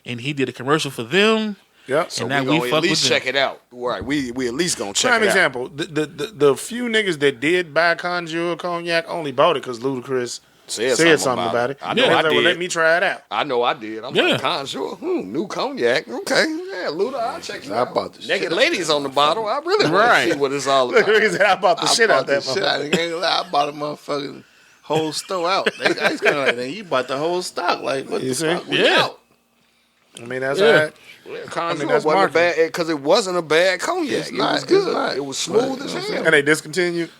and he did a commercial for them. Yep. So And now we we gonna fuck at least with them. check it out. Right. We at least gonna check Prime it example, the few niggas that did buy Conjure cognac only bought it because Ludacris said something about it. I know They was I like, well, did. let me try it out. I know I did. I'm Yeah. like, Conjure, new cognac. Okay, yeah, Luda, I'll check it I out. bought the shit Naked out ladies on the bottle. I really want Right. to see what it's all Look, about. he said, I bought the shit out that shit out. I bought a motherfucking whole store out. I was kind of like, man, you bought the whole stock. Like, what You the see? fuck? We Yeah. out. I mean, that's Yeah. all right. Conjure that's wasn't a marketing. bad because it wasn't a bad cognac. It's It not, was it's good. not. It was smooth But, as you know what I'm hell. And they discontinued.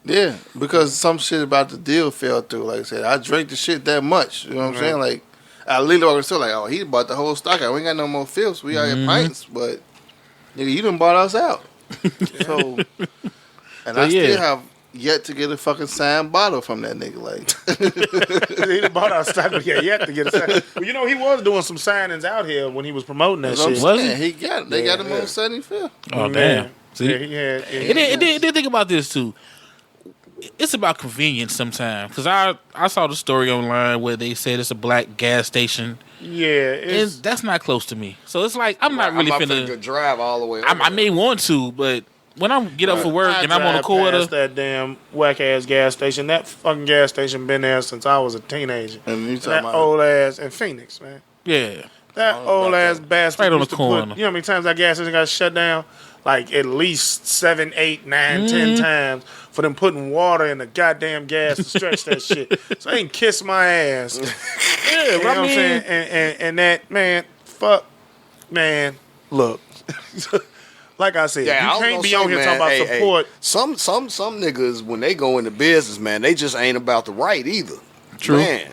Yeah, because some shit about the deal fell through. Like I said, I drank the shit that much. You know what I'm saying? Like, I literally was still like, oh, he bought the whole stock out. We ain't got no more fifths. We out here pints, but nigga, you done bought us out. So, and I yeah. still have yet to get a fucking signed bottle from that nigga. Like, He done bought our stock, but yeah, yet to get a sign. Well, you know, he was doing some signings out here when he was promoting that that's what I'm shit. Was saying. he? He got it. They got him on 75th. Oh damn. See, Yeah, he had. and then think about this too. It's about convenience sometimes because I saw the story online where they said it's a black gas station, Yeah, and it's, that's not close to me. So it's like I'm not really I'm finna. finna drive all the way. I over may want to, but when I get up for work I and I'm on a drive quarter, past that damn whack ass gas station. That fucking gas station been there since I was a teenager. And you talking That about old ass in Phoenix, man. yeah, That old ass bastard Right on used the to put. corner. You know how many times that gas station got shut down? Like at least 7, 8, 9, 10 times for them putting water in the goddamn gas to stretch that shit. So they can kiss my ass. yeah. You know what I'm saying? And that, man, fuck, man, look. Like I said, Yeah, I you was can't gonna be say, on here man, talking about hey, support. Some niggas when they go into business, man, they just ain't about the right either. True. Man,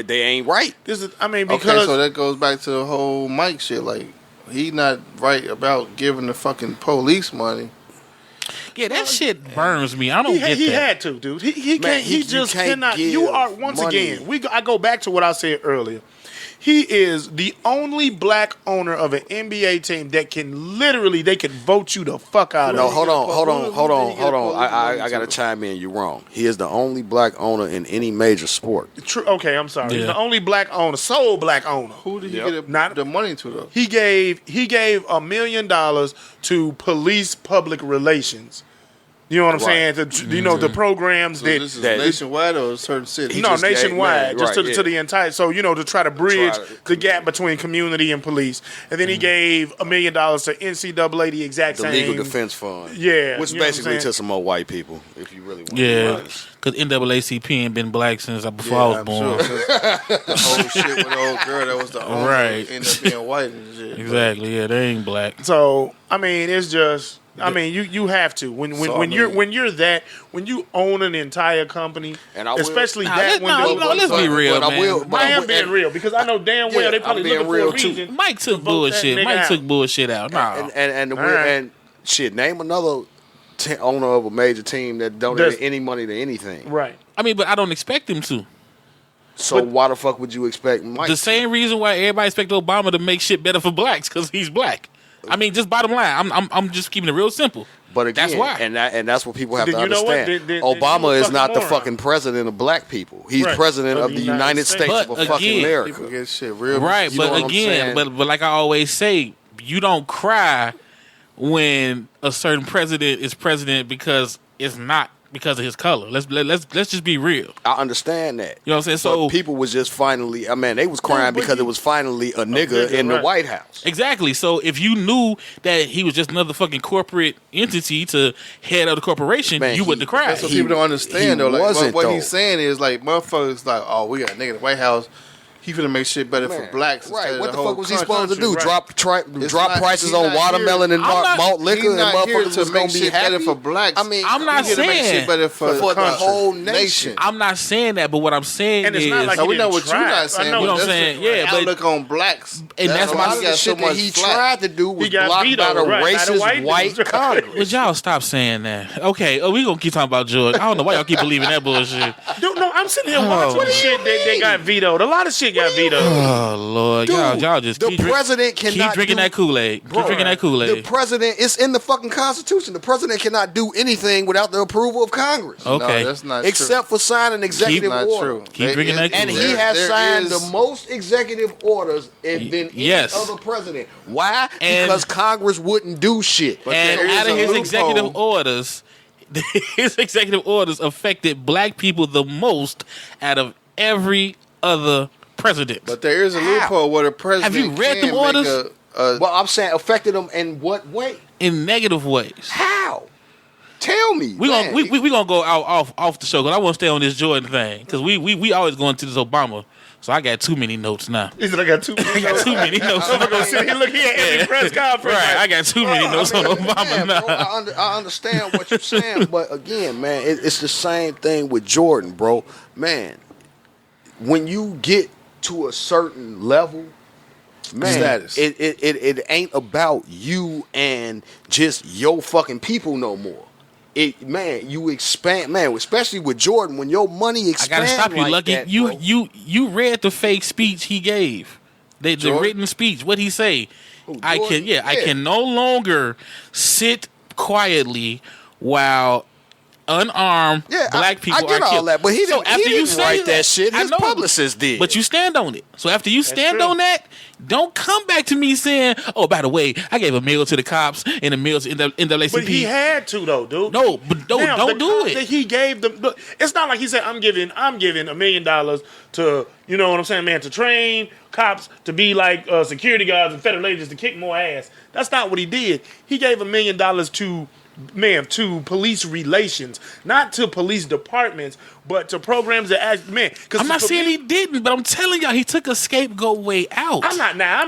they ain't right. This is, I mean, Okay, because so that goes back to the whole Mike shit. Like, he not right about giving the fucking police money. Yeah, that shit burns me. I don't get he that. had to, dude. He Man, can't. He you just can't cannot. give You are once money. again. I go back to what I said earlier. He is the only black owner of an NBA team that can literally they can vote you the fuck out No, of. hold on. police I gotta chime in. You're wrong. He is the only black owner in any major sport. True. Okay, I'm sorry. He's Yeah. the only black owner, sole black owner. Who did he Yep. get Not- the money to, though? He gave $1 million to police public relations. You know what I'm Right. saying? You know the programs So that. this is that- nationwide or a certain city? No, just gave- nationwide, man, just right, to the entire. So to try to bridge the gap between community and police, and then he gave $1 million to NCAA, the exact The same. Legal Defense Fund. Yeah, Which you know what I'm basically saying? to some more white people, if you really want to be Yeah, honest. because NAACP ain't been black since before I was I'm born. sure, 'cause the whole shit with the old girl that was the owner Right. ended up being white and shit. Exactly. Yeah, they ain't black. So I mean, it's just. I mean, you have to when So, I when mean- when you own an entire company, And I will- especially Nah, that let's be real, but I man. will- I am being and- real because I know damn well Yeah, they probably I'm being looking real, for a too. reason. Mike took vote that bullshit. nigga Mike out. took bullshit out. Nah. And right. shit, name another owner of a major team that donated Does- any money to anything. Right. I mean, but I don't expect him to. So why the fuck would you expect Mike? The same reason why everybody expect Obama to make shit better for blacks because he's black. I mean, just bottom line. I'm just keeping it real simple. But again, That's why. and that's what people have Then to you know what? understand. Then Obama you a is not the fucking moron. fucking president of black people. He's Right. president of the United States But of fucking again- America. People get shit real. Right, You know but what I'm again, saying? but like I always say, you don't cry when a certain president is president because it's not because of his color. Let's just be real. I understand that. You know what I'm saying? So But people was just finally, I mean, they was crying but because you- it was finally a nigga in the right. White House. exactly. So if you knew that he was just another fucking corporate entity to head of the corporation, Man, you he- wouldn't cry. That's what He- people don't understand, he though. Like, wasn't, what though. he's saying is, like, motherfuckers, like, oh, we got a nigga in the White House. He finna make shit better for Man, blacks. right? instead What of the whole fuck was he country. supposed to do? right. Drop not- prices he's on not watermelon here- and I'm not- malt liquor, He's and not here motherfuckers to was gonna make be shit better happy for blacks. I mean, I'm not He's here to make saying- shit better for for the country. whole nation. I'm not saying that, but what I'm saying And it's is, not like Now, he we know didn't what try. you're I not saying. know You know but what I'm that's saying? the Yeah, but- outlook on blacks. And that's a my- lot of the got so shit that much he flack. tried to do was He got blocked by vetoed, the right, by the racist white white dudes. Congress. would y'all stop saying that? Okay, we gonna keep talking about George. I don't know why y'all keep believing that bullshit. Dude, no, I'm sitting here watching What the do shit that they got vetoed. A lot of shit got vetoed. Oh Lord, Dude, y'all just the keep president keep cannot drinking do- that Kool-Aid. Bro, Keep drinking that Kool-Aid. The president, it's in the fucking Constitution. The president cannot do anything without the approval of Congress. Okay. No, that's not Except for signing executive not order. true. Keep drinking that And Kool-Aid. he has There signed is- the most executive orders than any yes. other president. Why? And- Because Congress wouldn't do shit. And there is out of a his loophole. executive orders, his executive orders affected black people the most out of every other president. But there is a loophole where the president Have you read can them orders? make a Well, I'm saying affected them in what way? in negative ways. How? Tell me. We man. gonna we gonna go off the show because I want to stay on this Jordan thing because we always going to this Obama. So I got too many notes now. He said, I got 2 I got too many notes. I'm gonna sit here look here at every press conference. Right, I got too many notes on Obama man, now. bro, I understand what you're saying, but again, man, it's the same thing with Jordan, bro. Man, when you get to a certain level, man, Status. it ain't about you and just your fucking people no more. Man, you expand, man, especially with Jordan, when your money I expands. gotta stop you, like Lucky. that, You bro. you read the fake speech he gave, the Jordan? written speech. What he say? I Jordan? can I Yeah. can no longer sit quietly while unarmed Yeah, black people I get are all killed. that, but he So didn't, after he you didn't say write that shit. I His know, publicist did. But you stand on it. So after you stand true. on that, don't come back to me saying, "Oh, by the way, I gave a meal to the cops and a meal to NAACP." But he had to though, dude. No, but don't Now, the do cops it. that he gave them. Look, it's not like he said, "I'm giving $1 million to you know what I'm saying, man, to train cops to be like security guards and federal agents to kick more ass." That's not what he did. He gave $1 million to police relations, not to police departments, but to programs that act, man. I'm not saying he didn't, but I'm telling y'all he took a scapegoat way out. I'm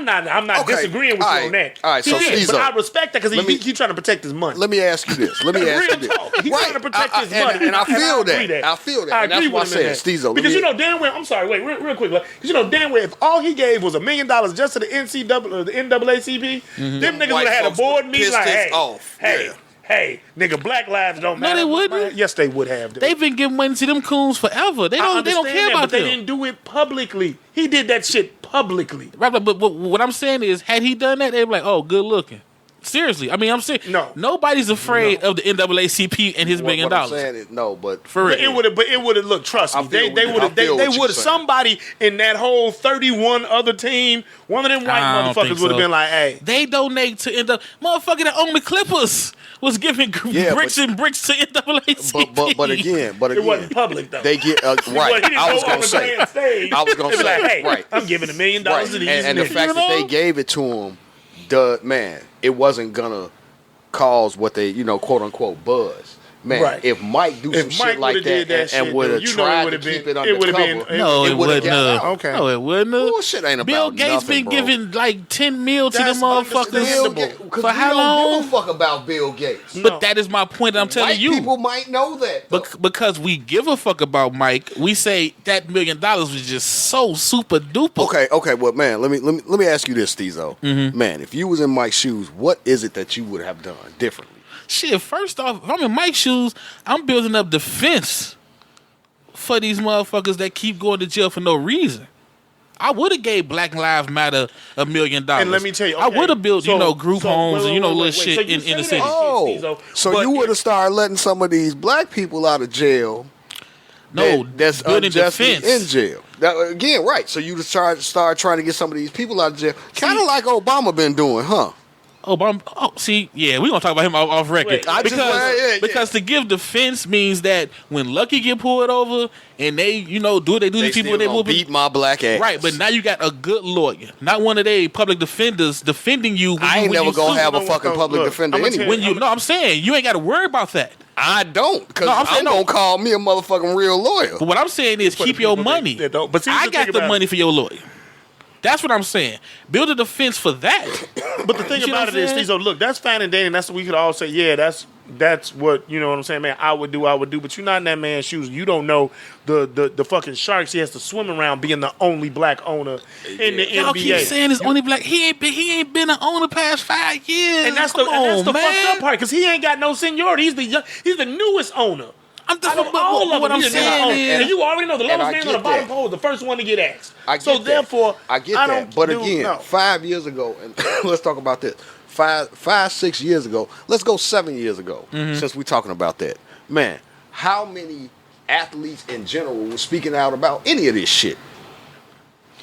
not Okay, disagreeing with all you right, on that. all right, so He did, Stezo, but I respect that because let me- he trying to protect his money. Let me ask you this. Let me ask Real you this. talk. He's trying to protect his and- money. And I feel agree that. I feel that. I And that's agree why I with him in said, that. Stezo, let because me- you know damn well. I'm sorry. Wait, real quick. Because you know damn well if all he gave was $1 million just to the NAACP, them niggas White would have had a folks board would meeting piss like, this hey, off. hey, Yeah. hey, nigga, black lives don't No, matter. they wouldn't. Yes, they would have. dude. They've been giving money to them coons forever. They don't understand care that, about but they them. didn't do it publicly. He did that shit publicly. Right, but what I'm saying is, had he done that, they'd be like, "Oh, good looking." Seriously, I mean, I'm saying No. nobody's afraid of the NAACP and his $1 million. What I'm saying is, no, but For real. But it would have looked. Trust me, I feel they what you- would have. I They feel what you're would have. saying. Somebody in that whole 31 other team, one of them white I don't think motherfuckers would have so. been like, "Hey, They donate to motherfucker that owned the Clippers was giving Yeah, bricks but- and bricks to NAACP. but again, it wasn't public though." they get He right. didn't I was go gonna on the say, grand stage. I was gonna They be say, like, "Hey, right. I'm giving $1 million right. to these And the niggas." fact that they gave it to him, it wasn't gonna cause what they, quote unquote, buzz. Man, Right. if Mike do If some Mike shit like would've did that and shit, would have dude, you know it tried to would've keep been- it it would've undercover, been- no, it would've wouldn't got have. out. Okay. No, it wouldn't have. Bullshit ain't Bill about Gates nothing, been bro. giving like 10 mil to them That's motherfuckers. understandable. Because For how Don't long? give a fuck about Bill Gates. But that is my point. I'm telling White you. people might know that. though. Because we give a fuck about Mike, we say that $1 million was just so super duper. Okay. Well, man, let me ask you this, Stezo. Mm-hmm. Man, if you was in Mike's shoes, what is it that you would have done differently? Shit, first off, if I'm in Mike's shoes, I'm building up defense for these motherfuckers that keep going to jail for no reason. I would have gave Black Lives Matter $1 million. And let me tell you, I okay, would have built, so- group so- homes wait, and, wait, little wait, shit so you in say the that city. shit, Oh, Stezo, so but you would if- have started letting some of these black people out of jail. No, that's building unjustly defense. in jail. Again, right? So you just start trying to get some of these people out of jail, kind of like Obama been doing, huh? See, yeah, we're gonna talk about him off record. Wait, I just- because to give defense means that when Lucki get pulled over and they, do what they do to people when they gonna whoop it- beat my black ass. Right, but now you got a good lawyer, not one of they public defenders defending you. When I you, ain't when never you gonna sue. have a No, fucking no, public look, defender I'ma tell anyway. you- No, I'm saying you ain't got to worry about that. I don't, because No, I'm I'm, saying no. gonna call me a motherfucking real lawyer. But what I'm saying is For the keep your people money. that don't- but see, I the got thing the about money it- for your lawyer. That's what I'm saying. Build a defense for that. But the thing You know about what it is, I'm saying? Stezo, look, that's fine and dandy. That's what we could all say. Yeah, that's what, you know what I'm saying, man. I would do. But you're not in that man's shoes. You don't know the fucking sharks he has to swim around being the only black owner in the Y'all NBA. keep saying it's only black. He ain't been an owner past 5 years. And that's Come the on, man. fucked up part because he ain't got no seniority. He's the newest owner. I'm I know all of what them. I'm You just saying know, is, and you already know the and lowest I man on get the bottom that. pole is the first one to get asked. I get so that. therefore, I get I that. don't But do- again, no. 5 years ago, and let's talk about this. 6 years ago. Let's go 7 years ago. Since we're talking about that, man, how many athletes in general were speaking out about any of this shit?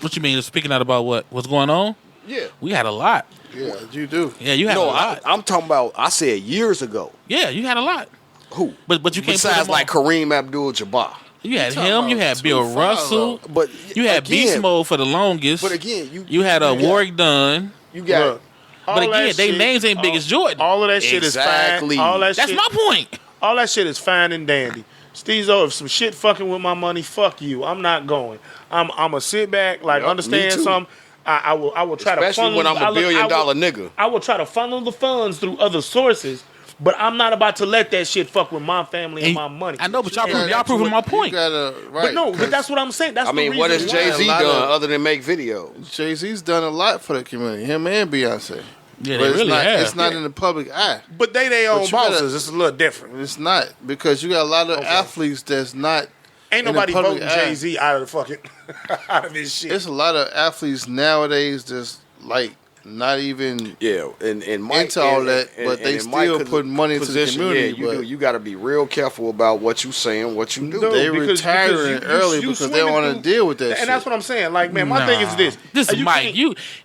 what you mean? Speaking out about what's going on? Yeah. We had a lot. Yeah, you do. Yeah, you had a No, lot. I'm talking about. I said years ago. Yeah, you had a lot. Who? But you can't put Besides them like on. Kareem Abdul-Jabbar. You had talking him. You about had Bill 2-5 Russell. though. But You had Beast again- Mode for the longest. But again, you had a you got- Warwick Dunn. You got. Look, But all again, that they shit- names ain't big as Jordan. All of that shit Exactly. is fine. All that That's shit, my point. all that shit is fine and dandy. Stezo, if some shit fucking with my money, fuck you. I'm not going. I'm a sit back, like Yup, understand me too. something. I will try to Especially funnel. when I'm a billion-dollar nigga. I will try to funnel the funds through other sources, but I'm not about to let that shit fuck with my family and my money. I know, but y'all, And- y'all proving my point. You gotta, right, But no, but 'cause that's what I'm saying. That's I mean, the what has reason why. Jay-Z a lot done of- other than make videos? Jay-Z's done a lot for the community. Him and Beyonce. Yeah, But they it's really not, have. It's not in the public eye. But they own But you gotta- bosses. It's a little different. It's not because you got a lot of athletes that's not. Ain't in the nobody public voting eye. Jay-Z out of the fucking out of his shit. It's a lot of athletes nowadays that's like not even Yeah, and Mike into all and- that, and- but they and still Mike put money into the position, community. Yeah, you but do. You got to be real careful about what you saying, what you do. No, they because retiring you early you because they swimming don't want to through- deal with that And shit. that's what I'm saying. Like, man, my thing is this. This is You Mike. can't-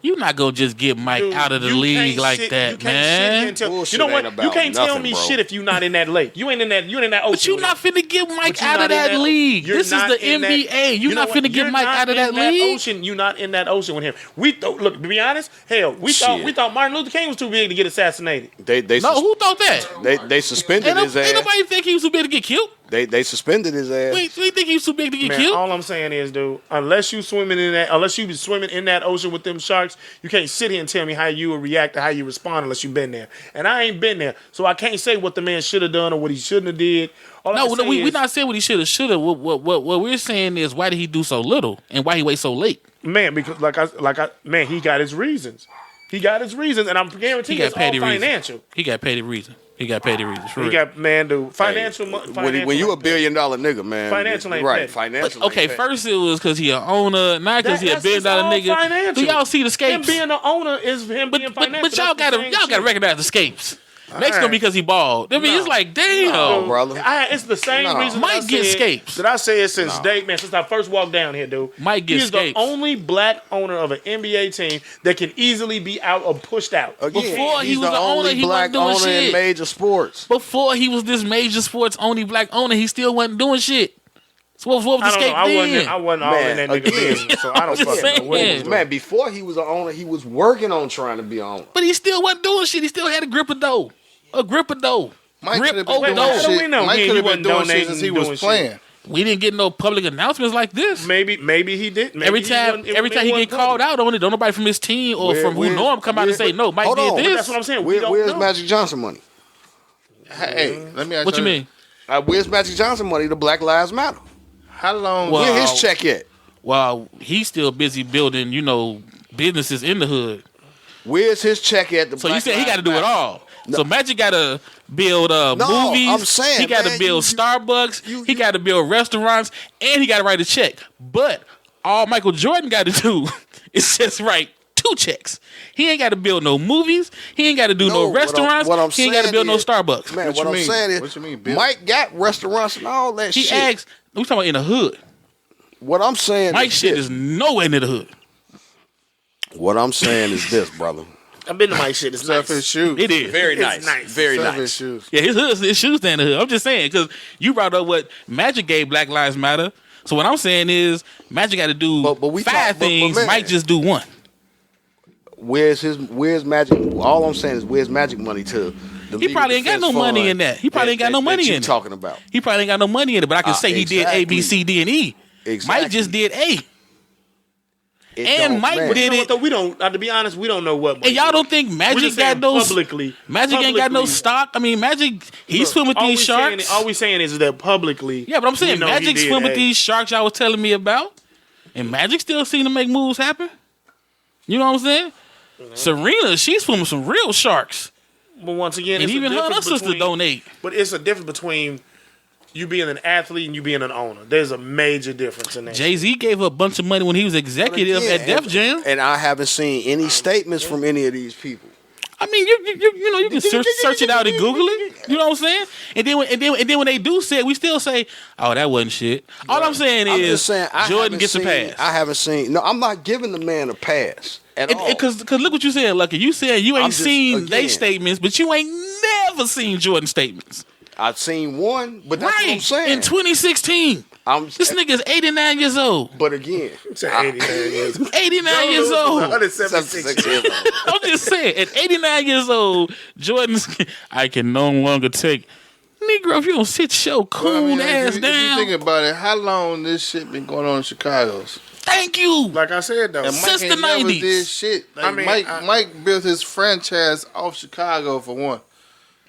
You not gonna just get Mike dude, out of the you league can't like sit- that, you can't sit here man. and tell- Bullshit you know what? ain't You about can't tell nothing, me bro. shit if you not in that lake. You ain't in that ocean. But you with not him. finna get Mike But you out not of in that league. You're This is not the in that- NBA. You know not what? finna get You're Mike not out of in that league. Ocean. You not in that ocean with him. Look, to be honest, hell, we Shit. thought Martin Luther King was too big to get assassinated. They No, who thought that? they suspended Ain't, his ain't ass. nobody think he was too big to get killed. They suspended his ass. Wait, you think he was too big to get Man, killed? all I'm saying is, dude, unless you be swimming in that ocean with them sharks, you can't sit here and tell me how you would react or how you respond unless you've been there. And I ain't been there, so I can't say what the man should have done or what he shouldn't have did. All I No, can say we is, not saying what he should have. What we're saying is why did he do so little and why he wait so late? man, because man, he got his reasons. He got his reasons, and I'm guaranteeing He got it's all paid the reason. financial. He got paid the reason. He got paid the reason. For He real. got dude, financial. When you a $1 billion nigga, man, Financial ain't right? petty. Financial. Okay, ain't petty. first it was because he an owner, not because he a $1 That's billion just all nigga. financial. Do y'all see the Him scapes? being the owner is him being financial. But y'all That's the gotta same shit. recognize the scapes. Next gonna be because he bald. I mean, it's like damn. No, brother. It's the same No. reason Mike that I gets said- scapes. That I say it since since I first walked down here, dude. Mike gets He is scapes. the only black owner of an NBA team that can easily be out or pushed out. Again, Before he he's was the owner, only he black wasn't doing owner in shit. major sports. Before he was this major sports only black owner, he still wasn't doing shit. So what was the I don't know. scape then? I wasn't all in that Man, nigga again. business, so I don't I'm just fucking know what he was saying. doing. Man, before he was an owner, he was working on trying to be an owner. But he still wasn't doing shit. He still had a grip of dough. A grip of dough. Mike Grip could have over been dough. doing How do we shit. know Mike he could have been wasn't doing shit donating since he and was doing shit? playing. We didn't get no public announcements like this. Maybe he did. Maybe Every he time wasn't- he get wasn't called public. out on it, don't nobody from his team or from who know him come out and say, no, Mike hold did on. this. But that's what I'm saying. We don't Where's know. Magic Johnson money? Hey, let me ask What you mean? Where's Magic Johnson money? The Black Lives Matter. How long? Well, Where his check at? Well, he's still busy building, businesses in the hood. Where's his check at? The So you Black said he Lives got to do it Matter? all. So Magic got to build movies. I'm saying, he got to man, build Starbucks. He got to build restaurants, and he got to write a check. But all Michael Jordan got to do is just write 2 checks. He ain't got to build no movies. He ain't got to do no restaurants. what I'm he ain't got to saying build no is- Starbucks. Man, What what you I'm mean? saying is, What you mean, Bill? Mike got restaurants and all that He shit. asked, we talking about in the hood. What I'm saying Mike's is shit this. is nowhere near the hood. What I'm saying is this, brother. I've been to my shit. It's Except nice. his shoes. It is. Very It's nice. nice. Very Except his nice. shoes. Yeah, his shoes stay in the hood. I'm just saying, because you brought up what Magic gave Black Lives Matter. So what I'm saying is Magic got to do But we 5 talk- but things. man. Mike just do 1. Where's Magic? All I'm saying is where's Magic money to? The He legal probably ain't got defense no money fund in that. He probably ain't got no money that you in it. talking about. He probably ain't got no money in it, but I can say he did A, B, exactly. C, D, and E. Exactly. Mike just did A. It And don't- Mike man. You did know it. what, though? We don't. To be honest, we don't know what. And y'all don't think We're Magic just got saying those publicly. Magic ain't got no publicly- stock. I mean, Magic he swim with all these we saying- sharks. all we saying is that publicly. Yeah, but I'm saying we know he Magic did swim with A. these sharks y'all was telling me about, and Magic still seem to make moves happen. You know what I'm saying? Serena, she's swimming with some real sharks, But once again, and it's even a her and her difference sister between- donate. But it's a difference between you being an athlete and you being an owner. There's a major difference in that. Jay-Z gave her a bunch of money when he was executive at Def Jam. And I haven't seen any statements from any of these people. I mean, you can search it out and Google it. You know what I'm saying? And then when they do say it, we still say, "Oh, that wasn't shit." All I'm saying is, Jordan gets a pass. I haven't seen. No, I'm not giving the man a pass at all. Because look what you said, Lucky. You said you ain't seen they statements, but you ain't never seen Jordan statements. I've seen one, but that's what I'm saying. In 2016. This nigga is 89 years old. But again, 89 years old. 89 years old. 176 years old. I'm just saying, at 89 years old, Jordan's, I can no longer take. Negro, if you don't sit your cool ass down. If you think about it, how long this shit been going on in Chicago's? Thank you. Like I said, though. And Since Mike the never 90s. did shit. Like, Mike built his franchise off Chicago for one.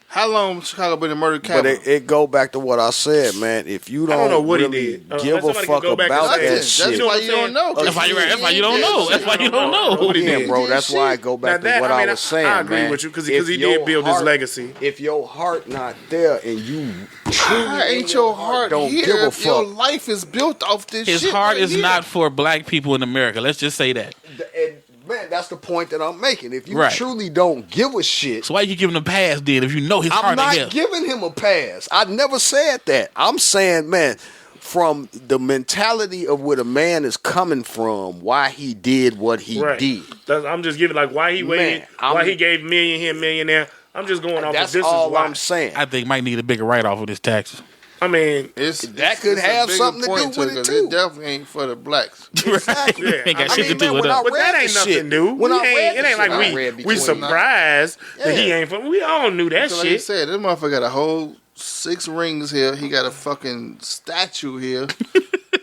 How long Chicago been in murder capital? But it go back to what I said, man. If you don't know what really he did. give a fuck about that shit. That's why you don't know. That's why you don't know. That's why you don't know. Again, bro, that's why I go back to what I was saying, I agree man. with you because he did build his legacy. If your heart not there and you Why ain't your heart don't here give a if your fuck? life is built off this His shit heart right is here? not for black people in America. Let's just say that. And man, that's the point that I'm making. If you Right. truly don't give a shit, So why you giving him a pass then if you know his I'm heart not ain't here? giving him a pass. I never said that. I'm saying, man, from the mentality of where the man is coming from, why he did what he did. I'm just giving why he waited, why he gave million here, million there. I'm just going off That's of this all is why. I'm saying. I think Mike need a bigger write-off of his taxes. I mean, That could have a bigger something to point do with it, 'cause too. It definitely ain't for the blacks. Exactly. Yeah, Ain't got I shit to mean, do man, with when I us. but that read ain't the nothing shit, new. when I read It the ain't like shit, I read we between surprised that he Yeah. ain't from. We all knew that So like shit. you said, this motherfucker got a whole 6 rings here. He got a fucking statue here.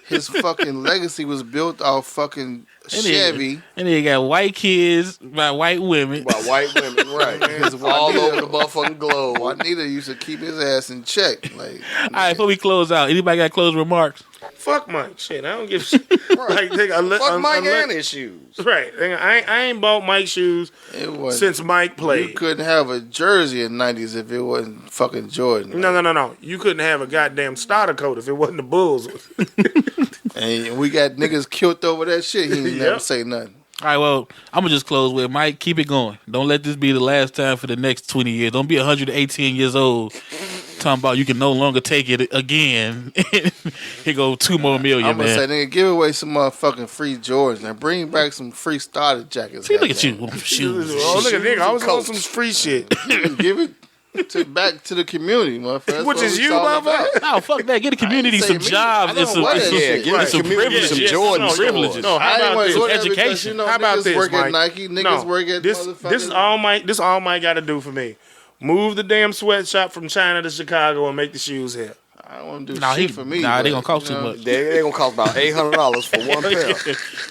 His fucking legacy was built off fucking Chevy. And then you got white kids by white women. By white women, right? His All Juanita- over the motherfucking globe. Juanita used to keep his ass in check. Like, All right, before we close out, anybody got closing remarks? Fuck Mike. Shit, I don't give shit. Like, Fuck Mike and his shoes. Right. I ain't bought Mike shoes it was since Mike you played. couldn't have a jersey in '90s if it wasn't fucking Jordan. No. You couldn't have a goddamn starter coat if it wasn't the Bulls. And we got niggas killed over that shit. He never Yep. say nothing. All right, well, I'm going to just close with Mike, keep it going. Don't let this be the last time for the next 20 years. Don't be 118 years old talking about you can no longer take it again. Here go 2 more million, I'm gonna man. say, nigga, give away some motherfucking free Jordans and bring back some free starter jackets. See, look at goddamn. you with them shoes. Oh, look at nigga. I was on coats. some free shit. Give it back to the community, motherfucker. That's Which what is it's you, all motherfucker? about. No, fuck that. Get the community I some ain't say me. jobs I and don't some, want and that some, shit. Give and the some community privileges. some Yes, Jordan no, privileges. No, I how ain't about want this? to go there because, Education. you know, How about niggas this, work Mike? at Nike, niggas work at this motherfuckers. is all Mike. This all Mike got to do for me. Move the damn sweatshop from China to Chicago and make the shoes here. I don't want to do Nah, shit for me. Nah, they but, gonna cost you too know, much. They gonna cost about $800 for one pair.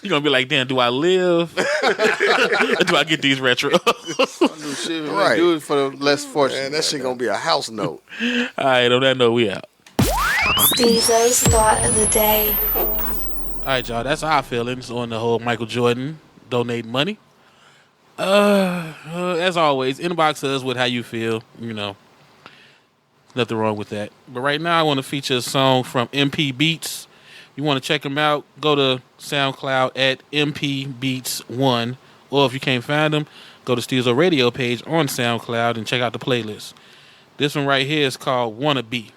You're going to be like, damn, do I live? Or do I get these retro? I don't do shit for me. Right. Do it for the less fortunate. Man, that shit gonna be a house note. All right, on that note, we out. Stezo's thought of the day. All right, y'all. That's our feelings on the whole Michael Jordan donating money. As always, inbox us with how you feel. You know, nothing wrong with that. But right now, I want to feature a song from MP Beats. You want to check them out? Go to SoundCloud at MP Beats 1, or if you can't find them, go to Stezo Radio page on SoundCloud and check out the playlist. This one right here is called Wanna Be.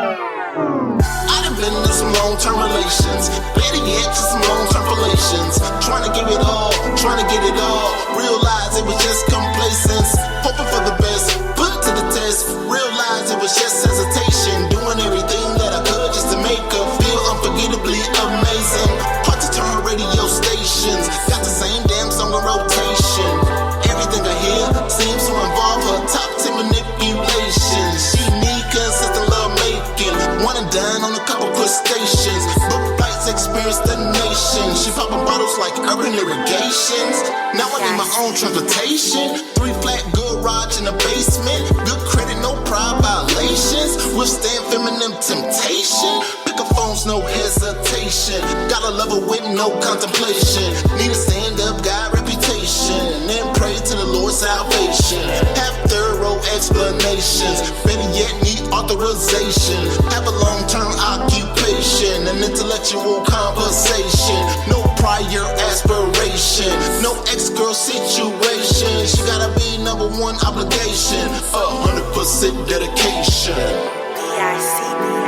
I done been in some long-term relations. Better yet, just some long-term relations. Trying to give it all, trying to get it all. Realize it was just complacence. Hoping for the best, put it to the test. Realize it was just hesitation. Doing everything that I could just to make her feel unforgettably amazing. Hard to turn radio stations. Got the same damn song in rotation. Everything I hear seems to involve her top 10 manipulations. She need consistent love making. One and done on a couple crustaceans. Book flights, experience the nation. She popping bottles like urban irrigations. Now I need my own transportation. 3 flat garage in the basement. Good credit, no problem. withstand feminine temptation. Pick up phones, no hesitation. Gotta love her with no contemplation. Need a stand-up guy reputation. And pray to the Lord's salvation. Have thorough explanations. Better yet, need authorization. Have a long-term occupation. An intellectual conversation. No prior aspiration. No ex-girl situation. She gotta be number one obligation. 100% dedication. B-I-C-B.